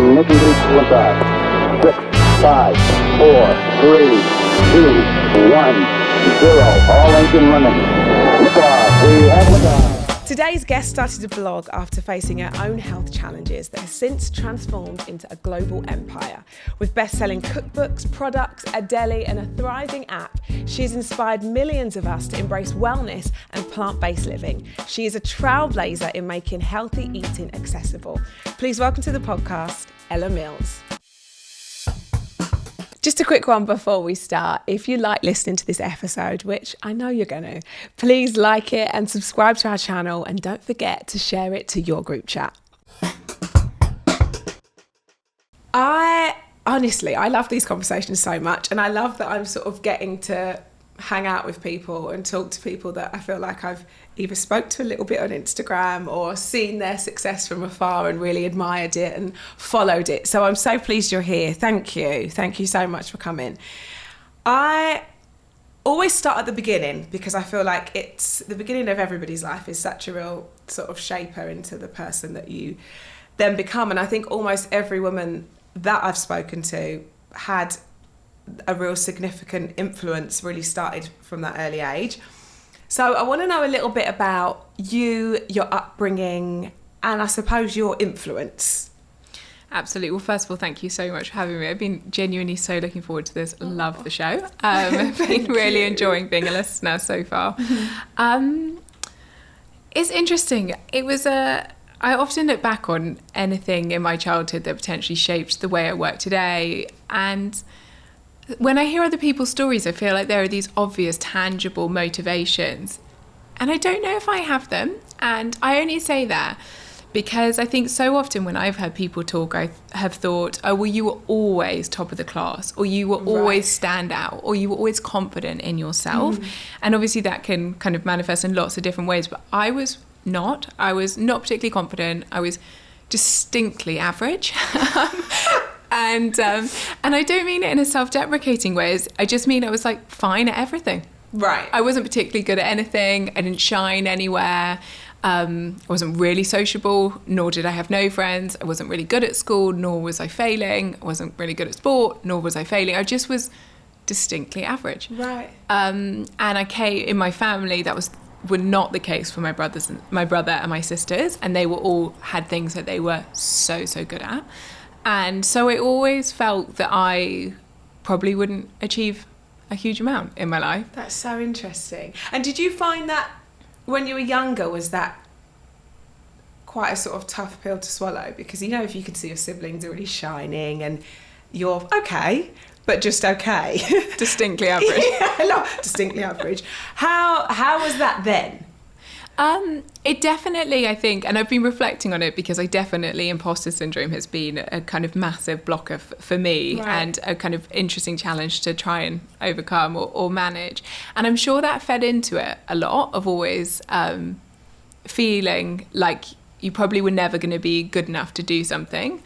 Ignition liftoff. 6, 5, 4, 3, 2, 1, 0. All engine running. Liftoff. We have liftoff. Today's guest started a blog after facing her own health challenges that has since transformed into a global empire. With best-selling cookbooks, products, a deli and a thriving app, she's inspired millions of us to embrace wellness and plant-based living. She is a trailblazer in making healthy eating accessible. Please welcome to the podcast, Ella Mills. Just a quick one before we start. If you like listening to this episode, which I know you're going to, please like it and subscribe to our channel, and don't forget to share it to your group chat. I love these conversations so much, and I love that I'm sort of getting to hang out with people and talk to people that I feel like I've either spoke to a little bit on Instagram or seen their success from afar and really admired it and followed it. So I'm so pleased you're here. Thank you. Thank you so much for coming. I always start at the beginning because I feel like it's the beginning of everybody's life is such a real sort of shaper into the person that you then become. And I think almost every woman that I've spoken to had a real significant influence, really started from that early age. So I want to know a little bit about you, your upbringing, and I suppose your influence. Absolutely. Well, first of all, thank you so much for having me. I've been genuinely so looking forward to this. Love the show. I've been really enjoying being a listener so far. It's interesting. I often look back on anything in my childhood that potentially shaped the way I work today, and when I hear other people's stories, I feel like there are these obvious, tangible motivations. And I don't know if I have them. And I only say that because I think so often when I've heard people talk, I have thought, oh, well, you were always top of the class, or you were always stand out, or you were always confident in yourself. And obviously that can kind of manifest in lots of different ways. But I was not particularly confident. I was distinctly average. And I don't mean it in a self-deprecating way. I just mean I was like fine at everything. Right. I wasn't particularly good at anything. I didn't shine anywhere. I wasn't really sociable, nor did I have no friends. I wasn't really good at school, nor was I failing. I wasn't really good at sport, nor was I failing. I just was distinctly average. Right. And I came in my family were not the case for my brother and my sisters, and they were all had things that they were so good at. And so I always felt that I probably wouldn't achieve a huge amount in my life. That's so interesting. And did you find that when you were younger, was that quite a sort of tough pill to swallow? Because, you know, if you could see your siblings are really shining and you're okay, but just okay. Distinctly average. Distinctly average. How was that then? It definitely, I think, and I've been reflecting on it because imposter syndrome has been a kind of massive blocker for me, and a kind of interesting challenge to try and overcome or manage. And I'm sure that fed into it a lot of always feeling like you probably were never going to be good enough to do something.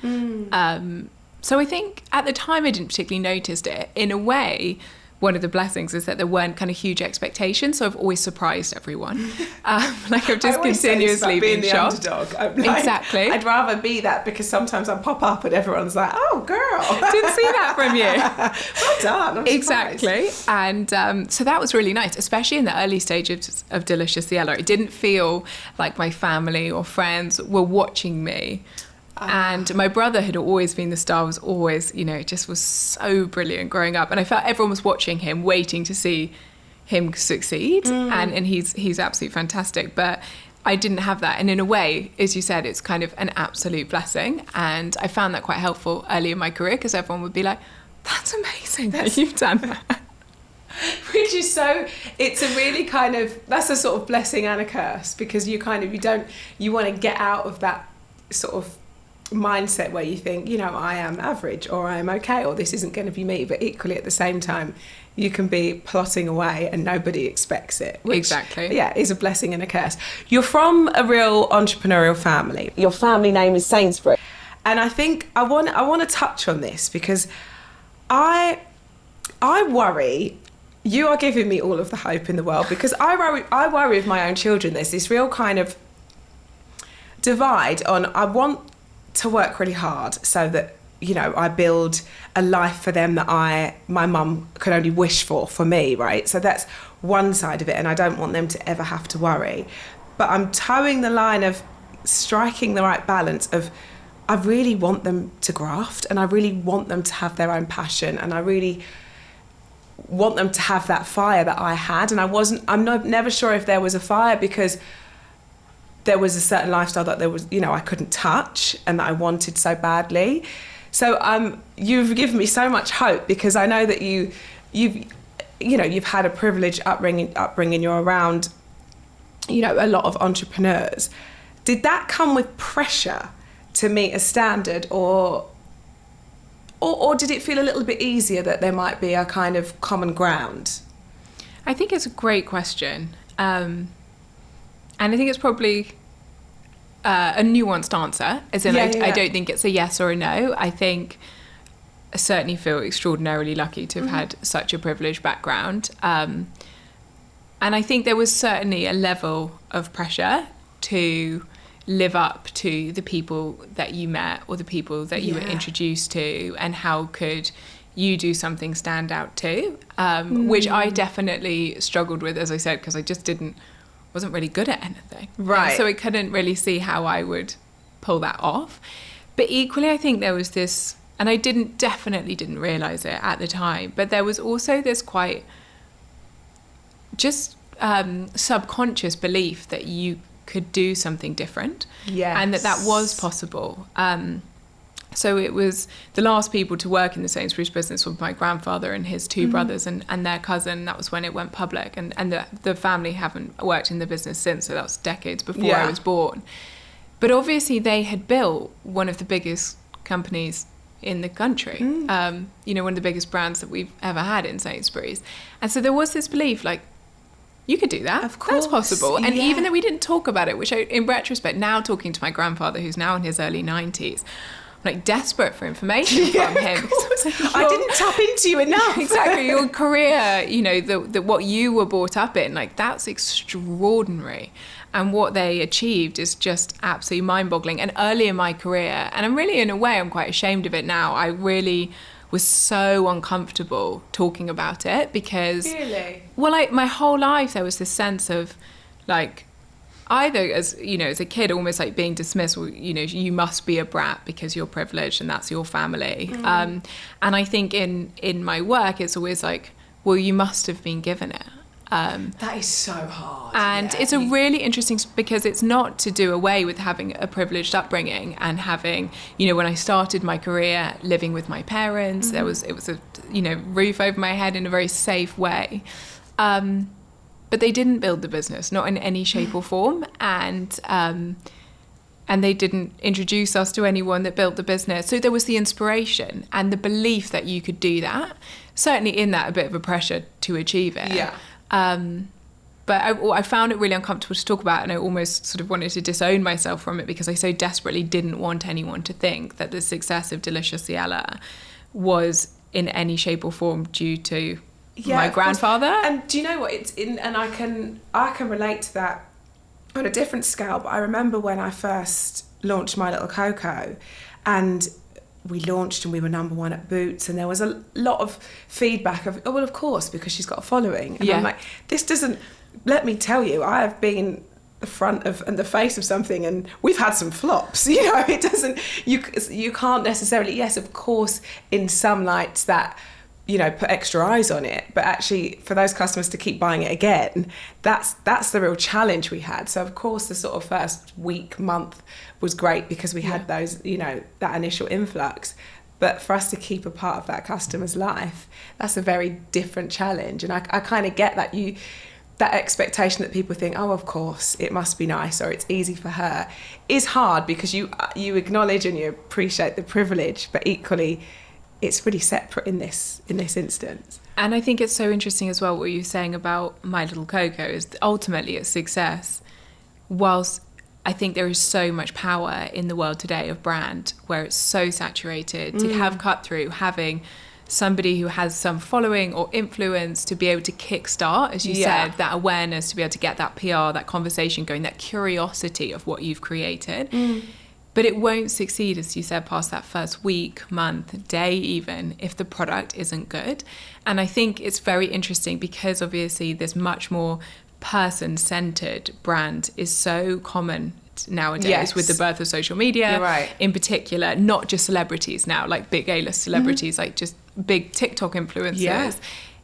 So I think at the time I didn't particularly notice it. In a way, one of the blessings is that there weren't kind of huge expectations, so I've always surprised everyone. Like I've just continuously been shocked. Underdog. Exactly. I'd rather be that because sometimes I pop up and everyone's like, "Oh, girl, didn't see that from you." Well done. I'm exactly. And so that was really nice, especially in the early stages of Delicious Yellow. It didn't feel like my family or friends were watching me. And my brother had always been the star, was always, just was so brilliant growing up. And I felt everyone was watching him, waiting to see him succeed. And he's absolutely fantastic. But I didn't have that. And in a way, as you said, it's kind of an absolute blessing. And I found that quite helpful early in my career because everyone would be like, that's amazing that you've done that. Which is it's a really kind of, that's a sort of blessing and a curse because you want to get out of that sort of mindset where you think, I am average or I am okay or this isn't going to be me, but equally at the same time you can be plotting away and nobody expects it, which, exactly, is a blessing and a curse. You're from a real entrepreneurial family. Your family name is Sainsbury, and I think I want to touch on this because I worry. You are giving me all of the hope in the world because I worry with my own children. There's this real kind of divide on I want to work really hard so that, you know, I build a life for them that my mum could only wish for me, right? So that's one side of it, and I don't want them to ever have to worry. But I'm towing the line of striking the right balance of, I really want them to graft, and I really want them to have their own passion, and I really want them to have that fire that I had. And I'm never sure if there was a fire because there was a certain lifestyle that there was, you know, I couldn't touch and that I wanted so badly. So you've given me so much hope, because I know that you've had a privileged upbringing. You're around, you know, a lot of entrepreneurs. Did that come with pressure to meet a standard, or did it feel a little bit easier that there might be a kind of common ground? I think it's a great question. And I think it's probably a nuanced answer, as in I don't think it's a yes or a no. I think I certainly feel extraordinarily lucky to have had such a privileged background. And I think there was certainly a level of pressure to live up to the people that you met or the people that you were introduced to, and how could you do something stand out too, which I definitely struggled with, as I said, because I just wasn't really good at anything. Right. So I couldn't really see how I would pull that off. But equally, I think there was this, and I definitely didn't realise it at the time, but there was also this quite just subconscious belief that you could do something different. Yes. And that was possible. So it was the last people to work in the Sainsbury's business were my grandfather and his two brothers and their cousin. That was when it went public, and the family haven't worked in the business since, so that was decades before I was born. But obviously they had built one of the biggest companies in the country, you know, one of the biggest brands that we've ever had in Sainsbury's. And so there was this belief, like, you could do that. Of course. That's possible. And even though we didn't talk about it, which in retrospect, now talking to my grandfather, who's now in his early 90s, I'm like desperate for information from him. I didn't tap into you enough. Exactly. Your career, you know, the what you were brought up in, like, that's extraordinary. And what they achieved is just absolutely mind-boggling. And early in my career, and I'm really, in a way, I'm quite ashamed of it now, I really was so uncomfortable talking about it, because well, my whole life there was this sense of, like, either, as you know, as a kid, almost like being dismissed, or, you know, you must be a brat because you're privileged and that's your family. And I think in my work it's always like, well, you must have been given it. That is so hard. And it's a really interesting, because it's not to do away with having a privileged upbringing and having, you know, when I started my career living with my parents, it was a, you know, roof over my head in a very safe way. But they didn't build the business, not in any shape or form. And they didn't introduce us to anyone that built the business. So there was the inspiration and the belief that you could do that. Certainly in that, a bit of a pressure to achieve it. Yeah. But I found it really uncomfortable to talk about, and I almost sort of wanted to disown myself from it, because I so desperately didn't want anyone to think that the success of Delicious Ciela was in any shape or form due to my grandfather. And do you know what, and I can relate to that on a different scale, but I remember when I first launched My Little Cocoa, and we launched and we were number one at Boots, and there was a lot of feedback of, oh, well, of course, because she's got a following. And I'm like, this doesn't, let me tell you, I have been the front of and the face of something, and we've had some flops, you know. It doesn't, you can't necessarily, yes, of course, in some lights that, you know, put extra eyes on it, but actually for those customers to keep buying it again, that's the real challenge we had. So of course the sort of first month was great, because we had those, you know, that initial influx, but for us to keep a part of that customer's life, that's a very different challenge. And I kind of get that that expectation that people think, oh, of course, it must be nice, or it's easy for her, is hard, because you acknowledge and you appreciate the privilege, but equally it's really separate in this instance. And I think it's so interesting as well what you're saying about My Little Cocoa is ultimately its success, whilst I think there is so much power in the world today of brand where it's so saturated, to have cut through, having somebody who has some following or influence to be able to kickstart, as you said, that awareness, to be able to get that PR, that conversation going, that curiosity of what you've created. But it won't succeed, as you said, past that first week, month, day even, if the product isn't good. And I think it's very interesting because obviously this much more person-centered brand is so common nowadays. Yes. With the birth of social media. You're right. In particular, not just celebrities now, like big A-list celebrities, like just big TikTok influencers. Yeah.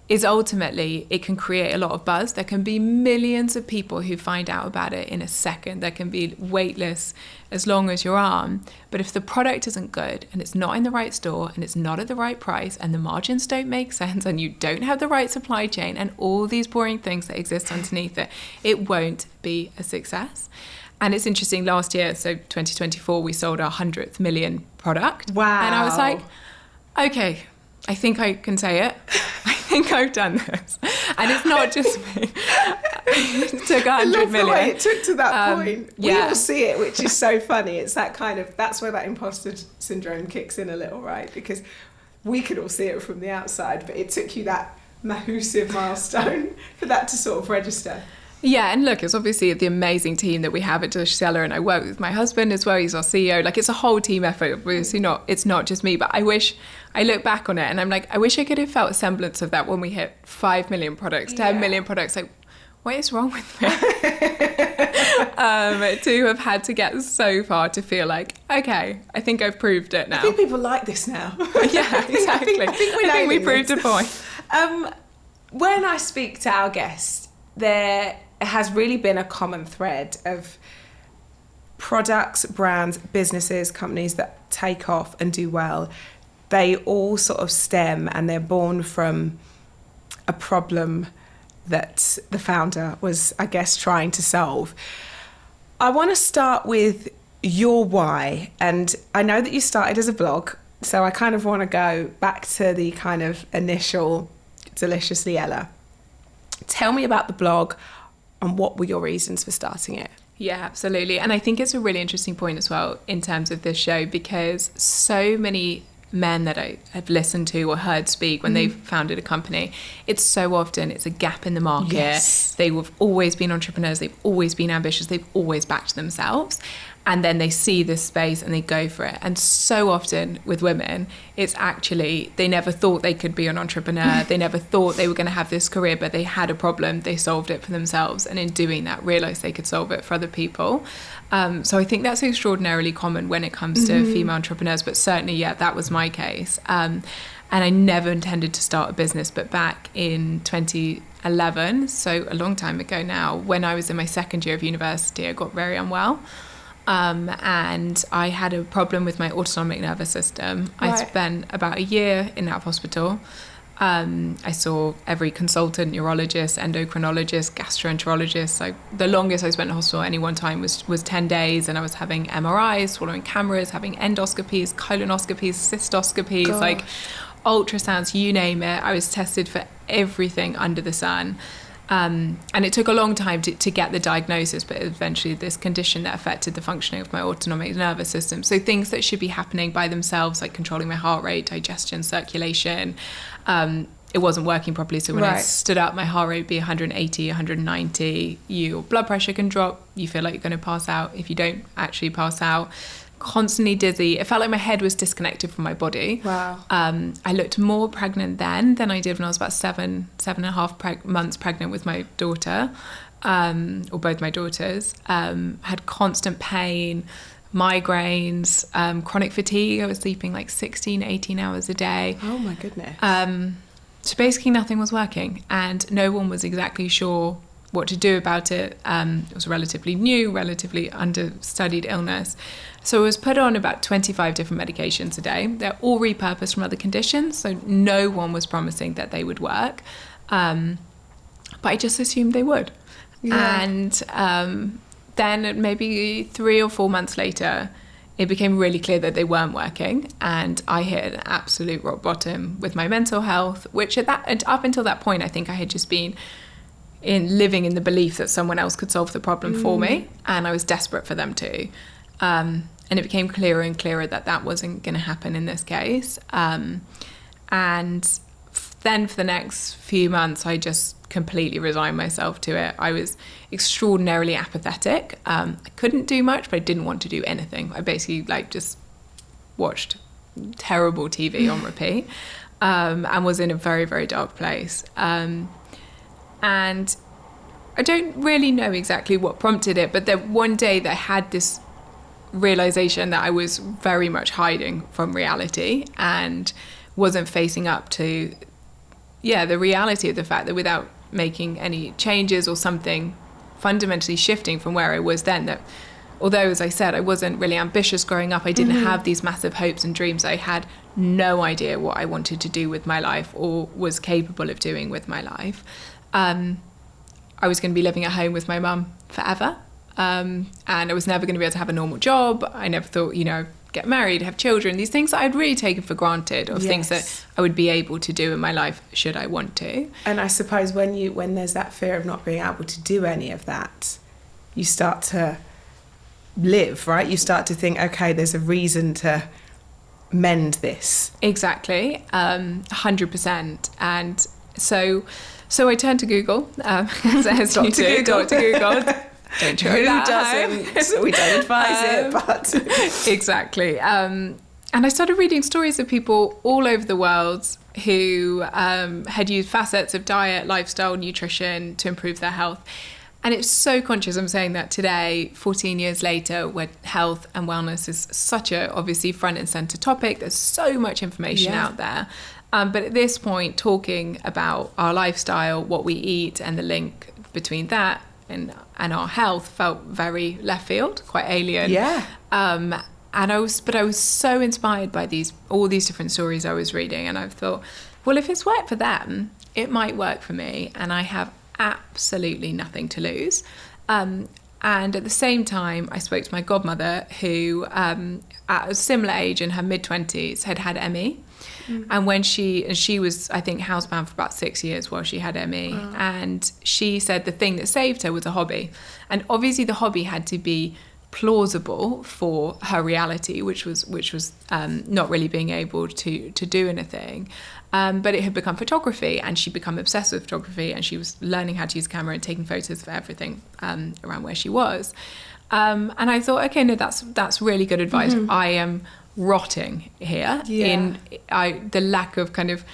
Is ultimately it can create a lot of buzz. There can be millions of people who find out about it in a second. There can be wait lists as long as your arm. But if the product isn't good and it's not in the right store and it's not at the right price and the margins don't make sense and you don't have the right supply chain and all these boring things that exist underneath it, it won't be a success. And it's interesting, last year, so 2024, we sold our 100th million product. Wow. And I was like, okay, I think I can say it. I think I've done this. And it's not just me. It took 100 I love million. the way it took to that point. We yeah. all see it, which is so funny. It's that kind of, that's where that imposter syndrome kicks in a little, right? Because we could all see it from the outside, but it took you that massive milestone for that to sort of register. Yeah, and look, it's obviously the amazing team that we have at Seller, and I work with my husband as well. He's our CEO. Like, it's a whole team effort. Obviously, it's not just me. But I look back on it, and I'm like, I wish I could have felt a semblance of that when we hit 5 million products, 10 million products. Like, what is wrong with me? To have had to get so far to feel like, okay, I think I've proved it now. I think people like this now. Yeah, exactly. I think we proved a point. When I speak to our guests, there has really been a common thread of products, brands, businesses, companies that take off and do well. They all sort of stem and they're born from a problem that the founder was, I guess, trying to solve. I want to start with your why. And I know that you started as a blog, so I kind of want to go back to the kind of initial Deliciously Ella. Tell me about the blog and what were your reasons for starting it? Yeah, absolutely. And I think it's a really interesting point as well in terms of this show, because so many men that I have listened to or heard speak when they've founded a company, it's a gap in the market. Yes. They have always been entrepreneurs, they've always been ambitious, they've always backed themselves. And then they see this space and they go for it. And so often with women, it's actually, they never thought they could be an entrepreneur. They never thought they were going to have this career, but they had a problem. They solved it for themselves. And in doing that, realized they could solve it for other people. So I think that's extraordinarily common when it comes to female entrepreneurs. But certainly, yeah, that was my case. And I never intended to start a business. But back in 2011, so a long time ago now, when I was in my second year of university, I got very unwell. And I had a problem with my autonomic nervous system. Right. I spent about a year in that hospital. I saw every consultant, neurologist, endocrinologist, gastroenterologist. The longest I spent in hospital at any one time was 10 days, and I was having MRIs, swallowing cameras, having endoscopies, colonoscopies, cystoscopies, Gosh. like ultrasounds, you name it. I was tested for everything under the sun. And it took a long time to get the diagnosis, but eventually this condition that affected the functioning of my autonomic nervous system. So things that should be happening by themselves, like controlling my heart rate, digestion, circulation, it wasn't working properly. So when I stood up, my heart rate would be 180, 190. Your blood pressure can drop. You feel like you're going to pass out if you don't actually pass out. Constantly dizzy. It felt like my head was disconnected from my body. Wow. I looked more pregnant then than I did when I was about 7.5 months pregnant with my daughter, or both my daughters. Had constant pain, migraines, chronic fatigue. I was sleeping like 16, 18 hours a day. Oh my goodness. So basically nothing was working, and no one was exactly sure what to do about it. It was a relatively new, relatively understudied illness. So I was put on about 25 different medications a day. They're all repurposed from other conditions, so no one was promising that they would work. But I just assumed they would. Yeah. And then maybe 3 or 4 months later, it became really clear that they weren't working, and I hit an absolute rock bottom with my mental health, which up until that point, I think I had just been living in the belief that someone else could solve the problem for me, and I was desperate for them to. And it became clearer and clearer that wasn't going to happen in this case. And then for the next few months, I just completely resigned myself to it. I was extraordinarily apathetic. I couldn't do much, but I didn't want to do anything. I basically just watched terrible TV on repeat, and was in a very, very dark place. And I don't really know exactly what prompted it, but then one day that I had this realization that I was very much hiding from reality and wasn't facing up to the reality of the fact that without making any changes or something fundamentally shifting from where I was then, that although, as I said, I wasn't really ambitious growing up, I didn't have these massive hopes and dreams, I had no idea what I wanted to do with my life or was capable of doing with my life. I was going to be living at home with my mum forever. And I was never going to be able to have a normal job. I never thought, get married, have children, these things that I'd really taken for granted, of things that I would be able to do in my life should I want to. And I suppose when there's that fear of not being able to do any of that, you start to live, right? You start to think, okay, there's a reason to mend this. Exactly, 100%. And so I turned to Google, as you do, Dr. Google. Don't try that doesn't? So we don't advise it, but exactly. And I started reading stories of people all over the world who had used facets of diet, lifestyle, nutrition to improve their health. And it's so conscious. I'm saying that today, 14 years later, where health and wellness is such a obviously front and center topic. There's so much information out there. But at this point, talking about our lifestyle, what we eat, and the link between that and our health felt very left field, quite alien. Yeah. And I was so inspired by all these different stories I was reading, and I thought, well, if it's worked for them, it might work for me, and I have absolutely nothing to lose. And at the same time, I spoke to my godmother, who at a similar age, in her mid-20s, had ME. And when she was, I think, housebound for about 6 years while she had ME. And she said the thing that saved her was a hobby. And obviously the hobby had to be plausible for her reality, which was not really being able to do anything. But it had become photography, and she'd become obsessed with photography, and she was learning how to use a camera and taking photos for everything around where she was. And I thought, okay, no, that's really good advice. I am rotting here in the lack of kind of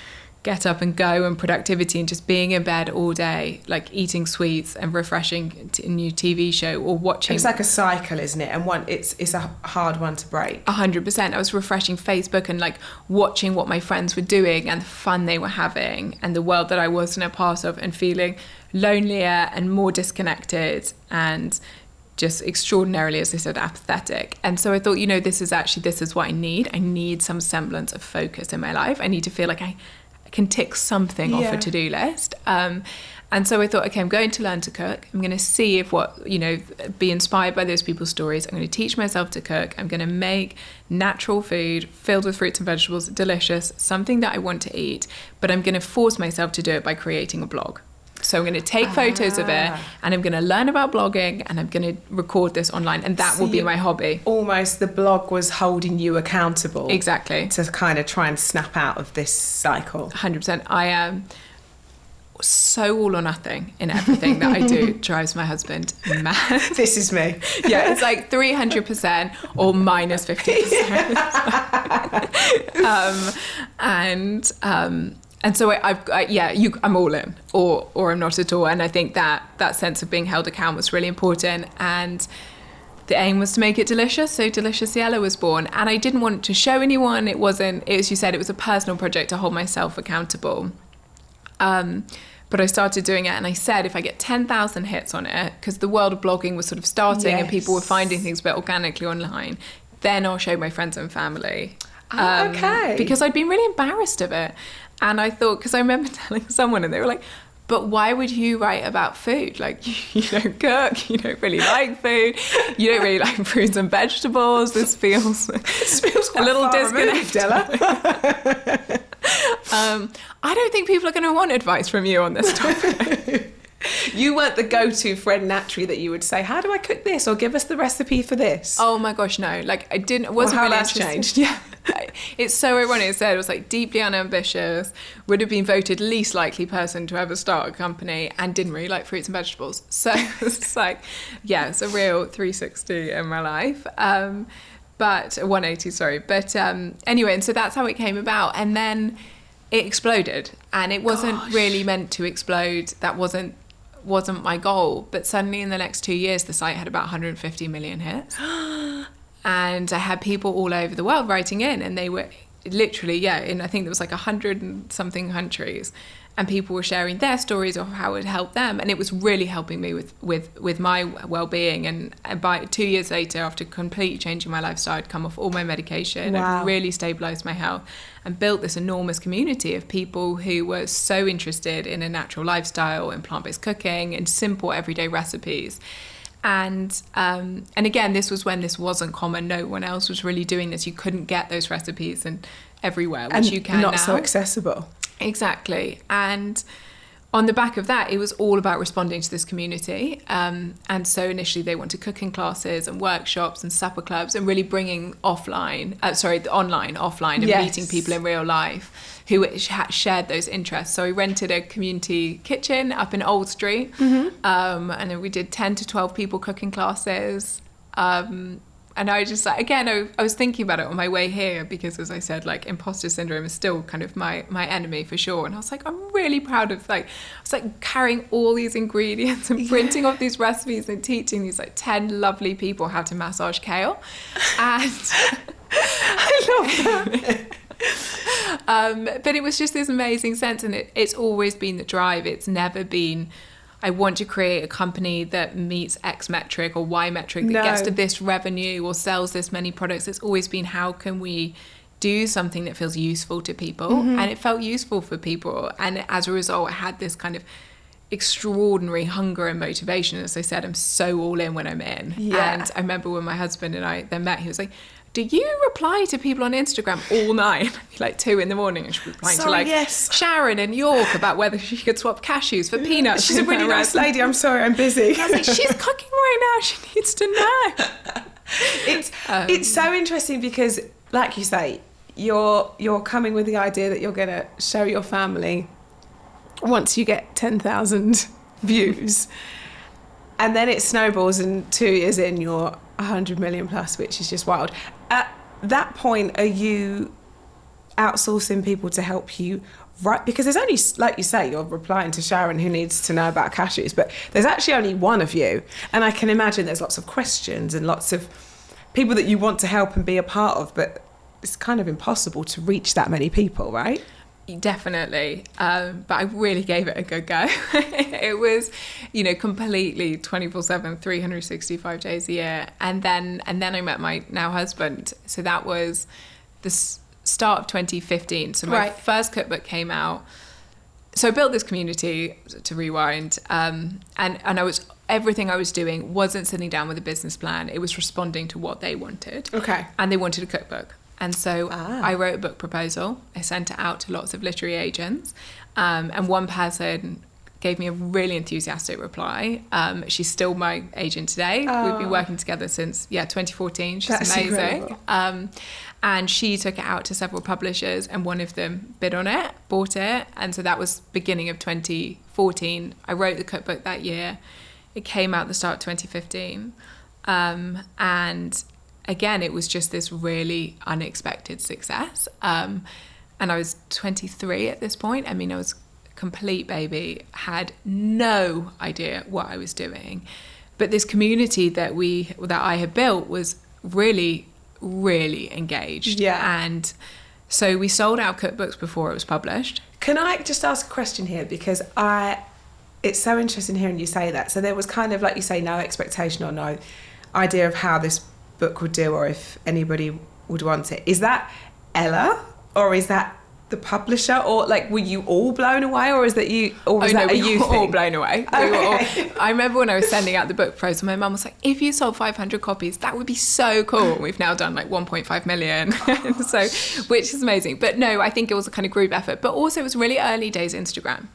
get up and go and productivity, and just being in bed all day, like eating sweets and refreshing a new TV show or watching. It's like a cycle, isn't it? And it's a hard one to break. 100%. I was refreshing Facebook and like watching what my friends were doing and the fun they were having and the world that I wasn't a part of, and feeling lonelier and more disconnected and just extraordinarily, as I said, apathetic. And so I thought, this is what I need. I need some semblance of focus in my life. I need to feel like I can tick something off a to-do list. And so I thought, okay, I'm going to learn to cook. I'm going to see be inspired by those people's stories. I'm going to teach myself to cook. I'm going to make natural food filled with fruits and vegetables, delicious, something that I want to eat. But I'm going to force myself to do it by creating a blog. So I'm going to take photos of it, and I'm going to learn about blogging, and I'm going to record this online, and that will be my hobby. Almost the blog was holding you accountable. Exactly. To kind of try and snap out of this cycle. 100%. I am so all or nothing in everything that I do. Drives my husband mad. This is me. Yeah, it's like 300% or minus 50%. And so I'm all in, or I'm not at all. And I think that sense of being held accountable was really important. And the aim was to make it delicious. So Delicious Yellow was born. And I didn't want to show anyone. It was, as you said, it was a personal project to hold myself accountable. But I started doing it, and I said, if I get 10,000 hits on it, because the world of blogging was sort of starting and people were finding things a bit organically online, then I'll show my friends and family. Okay. Because I'd been really embarrassed of it. And I thought, because I remember telling someone, and they were like, but why would you write about food? Like, you don't cook, you don't really like food, you don't really like fruits and vegetables. This feels a little disconnected. I don't think people are going to want advice from you on this topic. You weren't the go-to friend naturally that you would say, how do I cook this? Or give us the recipe for this. Oh my gosh, no. Like, I wasn't how really that's interested. changed. Yeah. It's so ironic. It said it was like deeply unambitious, would have been voted least likely person to ever start a company, and didn't really like fruits and vegetables. So it's like, yeah, it's a real 360 in my life. But 180, sorry. But anyway, and so that's how it came about. And then it exploded, and it wasn't really meant to explode. That wasn't my goal. But suddenly in the next 2 years, the site had about 150 million hits. And I had people all over the world writing in, and they were literally, in I think there was like 100 and something countries, and people were sharing their stories of how it helped them, and it was really helping me with my well-being. And by 2 years later, after completely changing my lifestyle, I'd come off all my medication. Wow. I'd really stabilized my health and built this enormous community of people who were so interested in a natural lifestyle and plant-based cooking and simple everyday recipes. And again, this was when this wasn't common. No one else was really doing this. You couldn't get those recipes and everywhere, which and you can not now. so accessible. Exactly. And on the back of that, it was all about responding to this community. And so initially they wanted cooking classes and workshops and supper clubs, and really bringing the online, offline, and Yes. meeting people in real life who shared those interests. So we rented a community kitchen up in Old Street, and then we did 10 to 12 people cooking classes. And I just, again, I was thinking about it on my way here, because, as I said, like, imposter syndrome is still kind of my enemy for sure. And I was like, I'm really proud of, like, I was like carrying all these ingredients and printing off these recipes and teaching these like 10 lovely people how to massage kale. And I love that. but it was just this amazing sense, and it's always been the drive. It's never been, I want to create a company that meets X metric or Y metric that gets to this revenue or sells this many products. It's always been, how can we do something that feels useful to people? And it felt useful for people. And as a result, I had this kind of extraordinary hunger and motivation. As I said, I'm so all in when I'm in. Yeah. And I remember when my husband and I then met, he was like, do you reply to people on Instagram all night, like 2 a.m, and she's replying to like Sharon in York about whether she could swap cashews for peanuts? She's a really nice lady. I'm sorry, I'm busy. I was like, she's cooking right now. She needs to know. It's so interesting because, like you say, you're coming with the idea that you're going to show your family once you get 10,000 views, and then it snowballs, and 2 years in, you're 100 million plus, which is just wild. At that point, are you outsourcing people to help you write? Because there's only, like you say, you're replying to Sharon who needs to know about cashews, but there's actually only one of you. And I can imagine there's lots of questions and lots of people that you want to help and be a part of, but it's kind of impossible to reach that many people, right? Definitely. But I really gave it a good go. It was, completely 24/7, 365 days a year. And then I met my now husband. So that was the start of 2015. So my first cookbook came out. So I built this community, to rewind, and everything I was doing wasn't sitting down with a business plan. It was responding to what they wanted. Okay. And they wanted a cookbook. And so I wrote a book proposal. I sent it out to lots of literary agents. And one person gave me a really enthusiastic reply. She's still my agent today. We've been working together since 2014. She's amazing. And she took it out to several publishers, and one of them bid on it, bought it. And so that was beginning of 2014. I wrote the cookbook that year. It came out at the start of 2015. And again, it was just this really unexpected success. And I was 23 at this point. I mean, I was a complete baby, had no idea what I was doing. But this community that I had built was really, really engaged. Yeah. And so we sold out cookbooks before it was published. Can I just ask a question here? Because it's so interesting hearing you say that. So there was kind of, like you say, no expectation or no idea of how this book would do or if anybody would want it. Is that Ella, or is that the publisher, or like were you all blown away, or is that you, or was that a you thing? All blown away. Okay. I remember when I was sending out the book proposal, my mum was like, if you sold 500 copies, that would be so cool. And we've now done like 1.5 million. So, which is amazing. But no, I think it was a kind of group effort, but also it was really early days Instagram,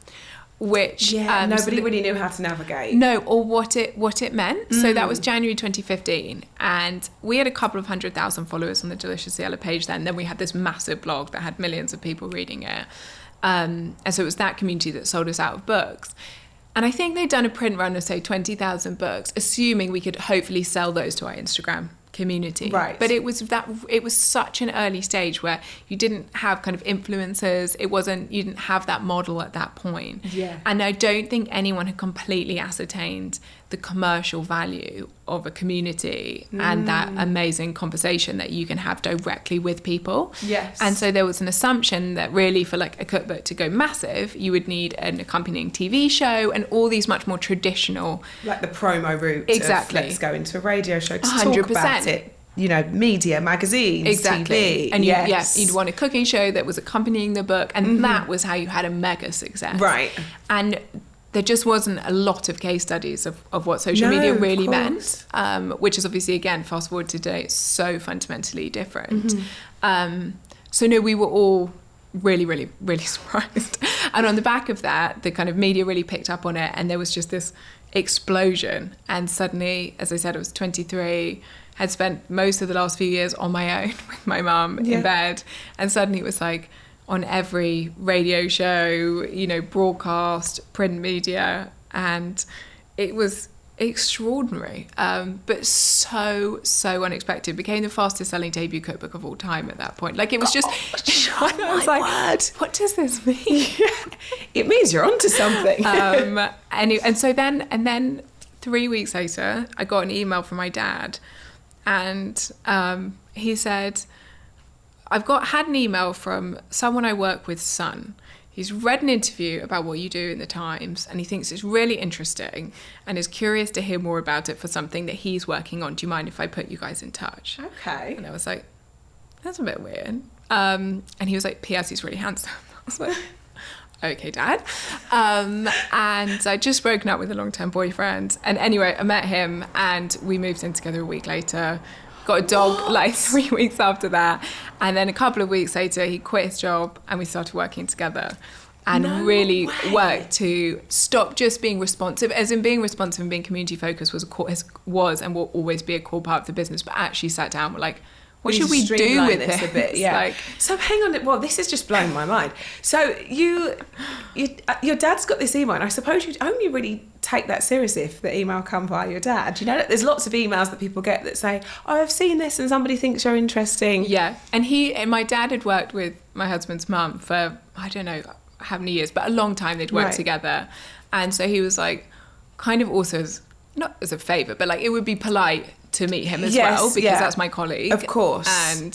which nobody really knew how to navigate. No, or what it meant. So that was January 2015, and we had a couple of 100,000 followers on the Delicious Yellow page then. Then we had this massive blog that had millions of people reading it, and so it was that community that sold us out of books. And I think they'd done a print run of, say, 20,000 books, assuming we could hopefully sell those to our Instagram community. Right. But it was such an early stage where you didn't have kind of influencers. You didn't have that model at that point. Yeah. And I don't think anyone had completely ascertained the commercial value of a community and that amazing conversation that you can have directly with people. Yes. And so there was an assumption that really for like a cookbook to go massive, you would need an accompanying TV show and all these much more traditional, like the promo route. Exactly. Let's go into a radio show to 100%. talk about it. You know, media, magazines, exactly. TV. And you'd want a cooking show that was accompanying the book, and that was how you had a mega success. Right. And there just wasn't a lot of case studies of what social media really meant, which is obviously, again, fast forward to today, it's so fundamentally different. So no, we were all really, really, really surprised. And on the back of that, the kind of media really picked up on it, and there was just this explosion. And suddenly, as I said, I was 23, had spent most of the last few years on my own with my mum in bed, and suddenly it was like on every radio show, you know, broadcast, print media, and it was extraordinary, but so unexpected. Became the fastest selling debut cookbook of all time at that point. Like, it was just I was like, what does this mean? It means you're onto something. And then 3 weeks later, I got an email from my dad, and he said, had an email from someone I work with, son. He's read an interview about what you do in the Times, and he thinks it's really interesting and is curious to hear more about it for something that he's working on. Do you mind if I put you guys in touch? Okay. And I was like, that's a bit weird. And he was like, P.S. he's really handsome. I was like, okay, Dad. And I'd just broken up with a long-term boyfriend. And anyway, I met him, and we moved in together a week later. Got a dog like 3 weeks after that. And then a couple of weeks later, he quit his job, and we started working together and worked to stop just being responsive, as in being responsive and being community focused was and will always be a core part of the business, but actually sat down, we're like, what should we do with this a bit? Yeah. Like, so hang on. Well, this is just blowing my mind. So your dad's got this email, and I suppose you'd only really take that seriously if the email come via your dad. You know, there's lots of emails that people get that say, "Oh, I've seen this, and somebody thinks you're interesting." Yeah, and my dad had worked with my husband's mum for, I don't know how many years, but a long time. They'd worked together, and so he was like, kind of also not as a favour, but like it would be polite to meet him as well, because that's my colleague, of course. And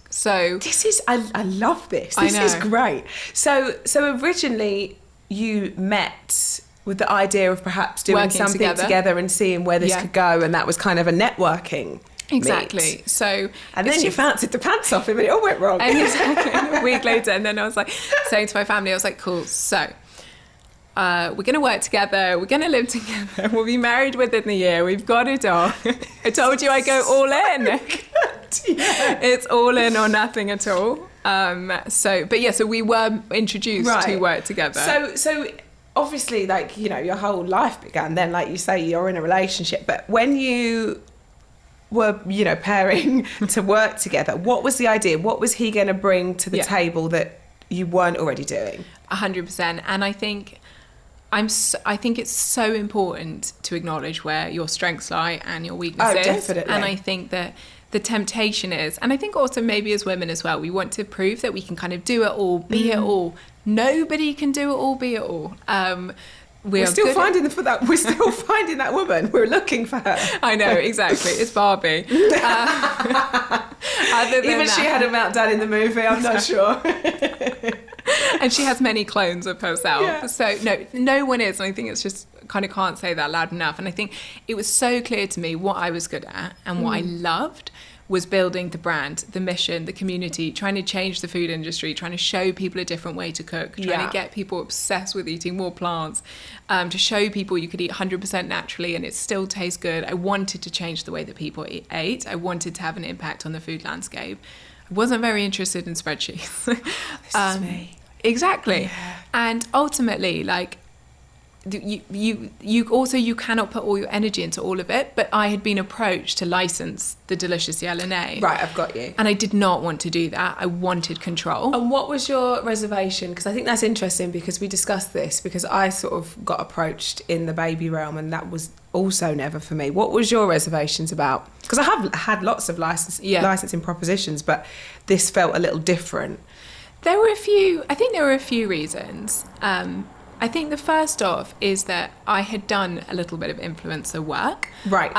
so this is I love this. This is great. So originally you met with the idea of perhaps doing working something together and seeing where this could go, and that was kind of a networking exactly meet. So and then you fancied the pants off him, and it all went wrong. And exactly. A week later, and then I was like saying to my family, I was like, cool, so we're going to work together, we're going to live together, we'll be married within the year, we've got it all. I told you I go all in. It's all in or nothing at all. So we were introduced to work together. So obviously, like, you know, your whole life began then, like you say, you're in a relationship, but when you were, you know, pairing to work together, what was the idea? What was he going to bring to the table that you weren't already doing? 100%. And I think it's so important to acknowledge where your strengths lie and your weaknesses. Oh, definitely. And I think that the temptation is, and I think also maybe as women as well, we want to prove that we can kind of do it all, be it all. Nobody can do it all, be it all. We're still finding that woman. We're looking for her. I know, exactly. It's Barbie. Even she had a meltdown in the movie, I'm not sure. And she has many clones of herself. Yeah. So no one is. And I think it's just kind of can't say that loud enough. And I think it was so clear to me what I was good at and what I loved was building the brand, the mission, the community, trying to change the food industry, trying to show people a different way to cook, trying to get people obsessed with eating more plants, to show people you could eat 100% naturally and it still tastes good. I wanted to change the way that people ate. I wanted to have an impact on the food landscape. I wasn't very interested in spreadsheets. This is me. Exactly. Yeah. And ultimately, like, you cannot put all your energy into all of it. But I had been approached to license the Delicious Yellow name. Right, I've got you. And I did not want to do that. I wanted control. And what was your reservation? Because I think that's interesting, because we discussed this, because I sort of got approached in the baby realm, and that was also never for me. What was your reservations about? Because I have had lots of licensing propositions, but this felt a little different. There were a few reasons. I think the first off is that I had done a little bit of influencer work. Right.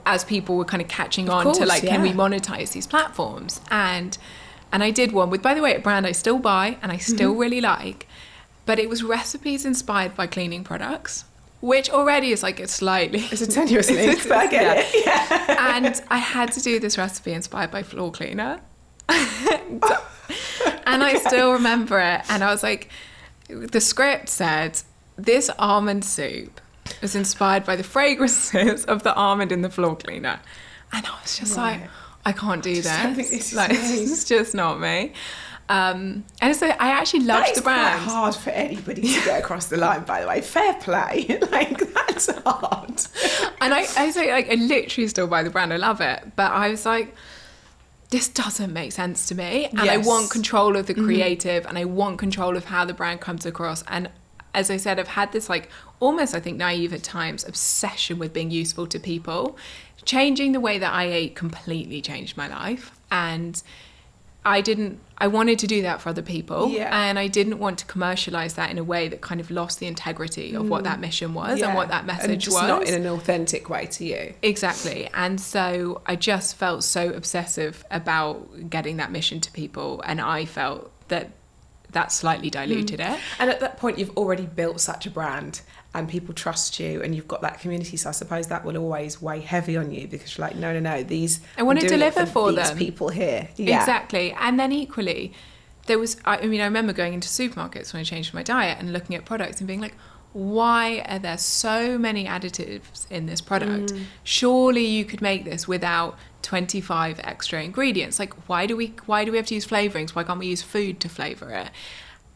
As people were kind of catching on to like, can we monetize these platforms? And I did one with, by the way, a brand I still buy and I still really like, but it was recipes inspired by cleaning products, which already is like it's a tenuous link, but I get it. Yeah. And I had to do this recipe inspired by floor cleaner. And I still remember it. And I was like, the script said, this almond soup was inspired by the fragrances of the almond in the floor cleaner. And I was just like, I can't do this. Don't think this is like, this is just not me. And so I actually loved the brand. It's quite hard for anybody to get across the line, by the way. Fair play. Like, that's hard. And I say, like, I literally still buy the brand. I love it. But I was like, this doesn't make sense to me. And I want control of the creative, and I want control of how the brand comes across. And as I said, I've had this like almost, I think, naive at times obsession with being useful to people. Changing the way that I ate completely changed my life. And I wanted to do that for other people. Yeah. And I didn't want to commercialize that in a way that kind of lost the integrity of what that mission was and what that message and just was. Not in an authentic way to you. Exactly. And so I just felt so obsessive about getting that mission to people. And I felt that slightly diluted it. And at that point, you've already built such a brand and people trust you and you've got that community. So I suppose that will always weigh heavy on you, because you're like, no, I want to deliver for these them. people here. Yeah. Exactly. And then equally, I remember going into supermarkets when I changed my diet and looking at products and being like, why are there so many additives in this product? Surely you could make this without 25 extra ingredients. Like, why do we have to use flavorings? Why can't we use food to flavor it?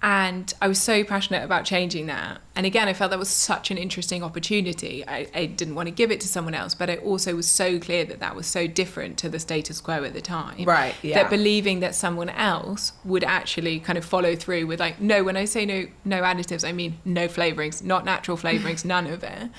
And I was so passionate about changing that. And again, I felt that was such an interesting opportunity. I didn't want to give it to someone else, but I also was so clear that was so different to the status quo at the time. Right, yeah. That believing that someone else would actually kind of follow through with like, no, when I say no additives, I mean no flavorings, not natural flavorings, none of it.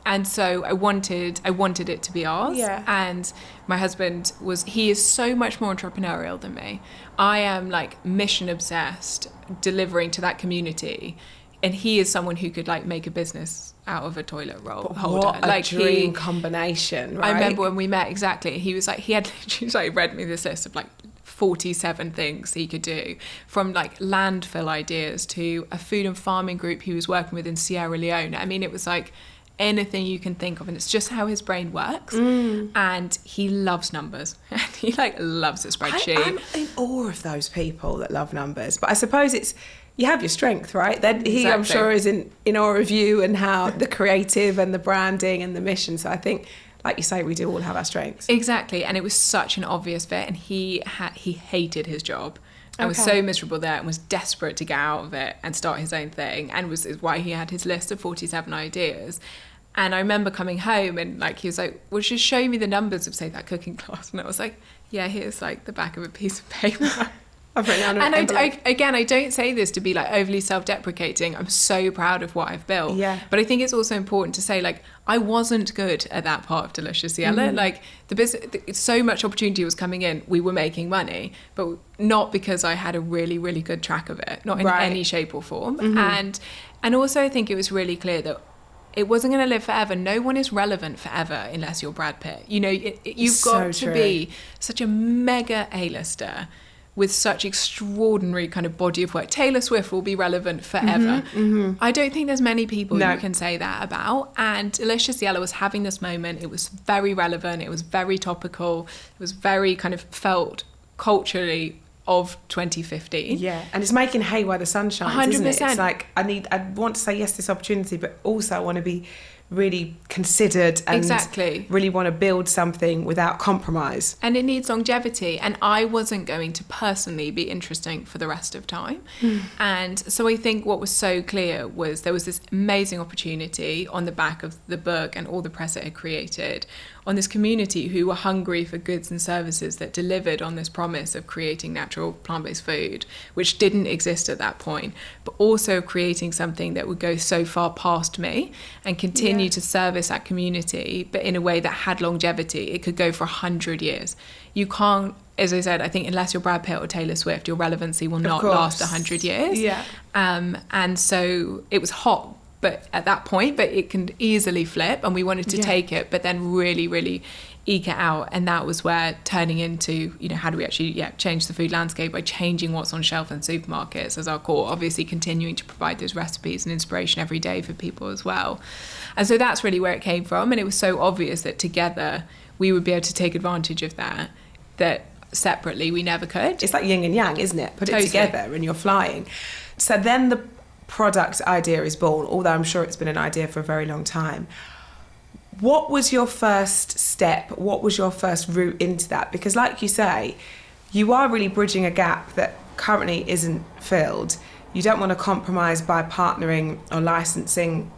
And so I wanted it to be ours. Yeah. And my husband he is so much more entrepreneurial than me. I am like mission obsessed, delivering to that community. And he is someone who could like make a business out of a toilet roll holder. What a like dream combination, right? I remember when we met, exactly. He was like, he had literally like read me this list of like 47 things he could do, from like landfill ideas to a food and farming group he was working with in Sierra Leone. I mean, it was like anything you can think of, and it's just how his brain works. And he loves numbers. He like loves a spreadsheet. I'm in awe of those people that love numbers, but I suppose you have your strength, right? That he, exactly. I'm sure, is in awe of you and how the creative and the branding and the mission. So I think, like you say, we do all have our strengths. Exactly. And it was such an obvious fit. And he hated his job and was so miserable there and was desperate to get out of it and start his own thing. And is why he had his list of 47 ideas. And I remember coming home and like he was like, well, just show me the numbers of, say, that cooking class. And I was like, yeah, here's like the back of a piece of paper. I've written down an envelope. I don't say this to be like overly self-deprecating. I'm so proud of what I've built. Yeah. But I think it's also important to say, like, I wasn't good at that part of Delicious Yellow. Like, the business, so much opportunity was coming in. We were making money, but not because I had a really, really good track of it, not in any shape or form. And also I think it was really clear that it wasn't going to live forever. No one is relevant forever unless you're Brad Pitt. You know, you've got to be such a mega A-lister with such extraordinary kind of body of work. Taylor Swift will be relevant forever. I don't think there's many people you can say that about. And Delicious Yellow was having this moment. It was very relevant. It was very topical. It was very kind of felt culturally of 2015. Yeah, and it's making hay while the sun shines, 100%. Isn't it? It's like, I want to say yes to this opportunity, but also I want to be really considered and Exactly. really want to build something without compromise. And it needs longevity. And I wasn't going to personally be interesting for the rest of time. And so I think what was so clear was there was this amazing opportunity on the back of the book and all the press it had created on this community who were hungry for goods and services that delivered on this promise of creating natural plant-based food, which didn't exist at that point, but also creating something that would go so far past me and continue to service that community, but in a way that had longevity. It could go for 100 years. You can't, as I said, I think unless you're Brad Pitt or Taylor Swift, your relevancy will not last 100 years. Yeah. And so it was hot, but at that point, but it can easily flip, and we wanted to take it, but then really, really eke it out. And that was where turning into, you know, how do we actually change the food landscape by changing what's on shelf in supermarkets as our core, obviously continuing to provide those recipes and inspiration every day for people as well. And so that's really where it came from. And it was so obvious that together we would be able to take advantage of that separately we never could. It's like yin and yang, isn't it? Put Totally. it together and you're flying. So then the product idea is born, although I'm sure it's been an idea for a very long time. What was your first step? What was your first route into that? Because like you say, you are really bridging a gap that currently isn't filled. You don't want to compromise by partnering or licensing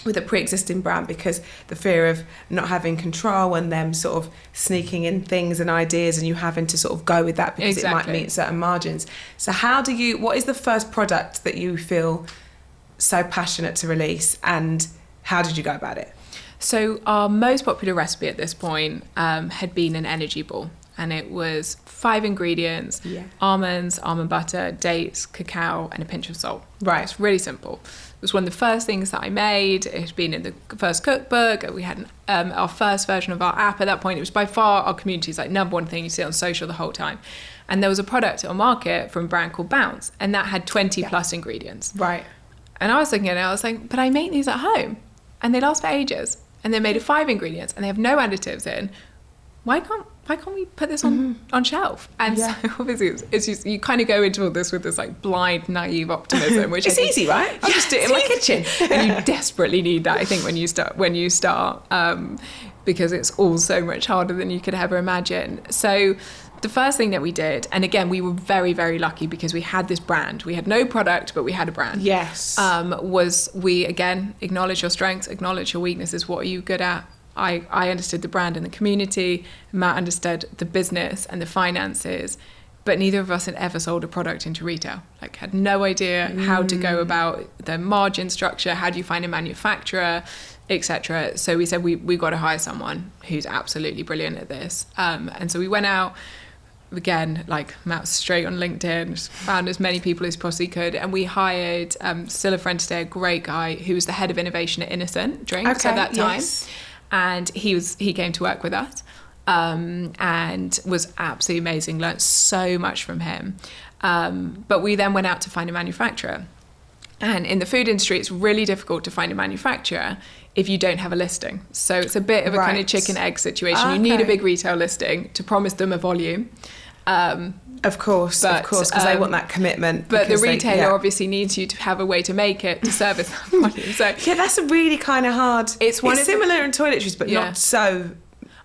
with a pre-existing brand because the fear of not having control and them sort of sneaking in things and ideas and you having to sort of go with that because it might meet certain margins. So what is the first product that you feel so passionate to release, and how did you go about it? So our most popular recipe at this point had been an energy ball, and it was 5 ingredients: almonds, almond butter, dates, cacao, and a pinch of salt. Right. It's really simple. It was one of the first things that I made. It had been in the first cookbook. We had our first version of our app. At that point, it was by far our community's like number one thing you see on social the whole time. And there was a product on market from a brand called Bounce, and that had 20 plus ingredients. Right. And I was looking at it, I was like, but I make these at home and they last for ages. And they're made of 5 ingredients and they have no additives in. Why can't we put this on shelf? And so obviously it's just, you kind of go into all this with this like blind, naive optimism, which it's easy, right? I'll just do it in my kitchen. And you desperately need that, I think, when you start, because it's all so much harder than you could ever imagine. So the first thing that we did, and again, we were very, very lucky because we had this brand. We had no product, but we had a brand. Yes. Was we, again, acknowledge your strengths, acknowledge your weaknesses. What are you good at? I understood the brand and the community. Matt understood the business and the finances, but neither of us had ever sold a product into retail. Like, had no idea how to go about the margin structure. How do you find a manufacturer, etc. So we said we got to hire someone who's absolutely brilliant at this. And so we went out. Again, like Matt, straight on LinkedIn, just found as many people as possibly could, and we hired, still a friend today, a great guy who was the head of innovation at Innocent Drinks at that time. Yes. And he came to work with us, and was absolutely amazing. Learned so much from him. But we then went out to find a manufacturer. And in the food industry, it's really difficult to find a manufacturer if you don't have a listing. So it's a bit of a kind of chicken egg situation. You need a big retail listing to promise them a volume. Of course, because they want that commitment. But the retailer obviously needs you to have a way to make it to service that volume. So yeah, that's a really kind of hard. It's similar in toiletries, but not so.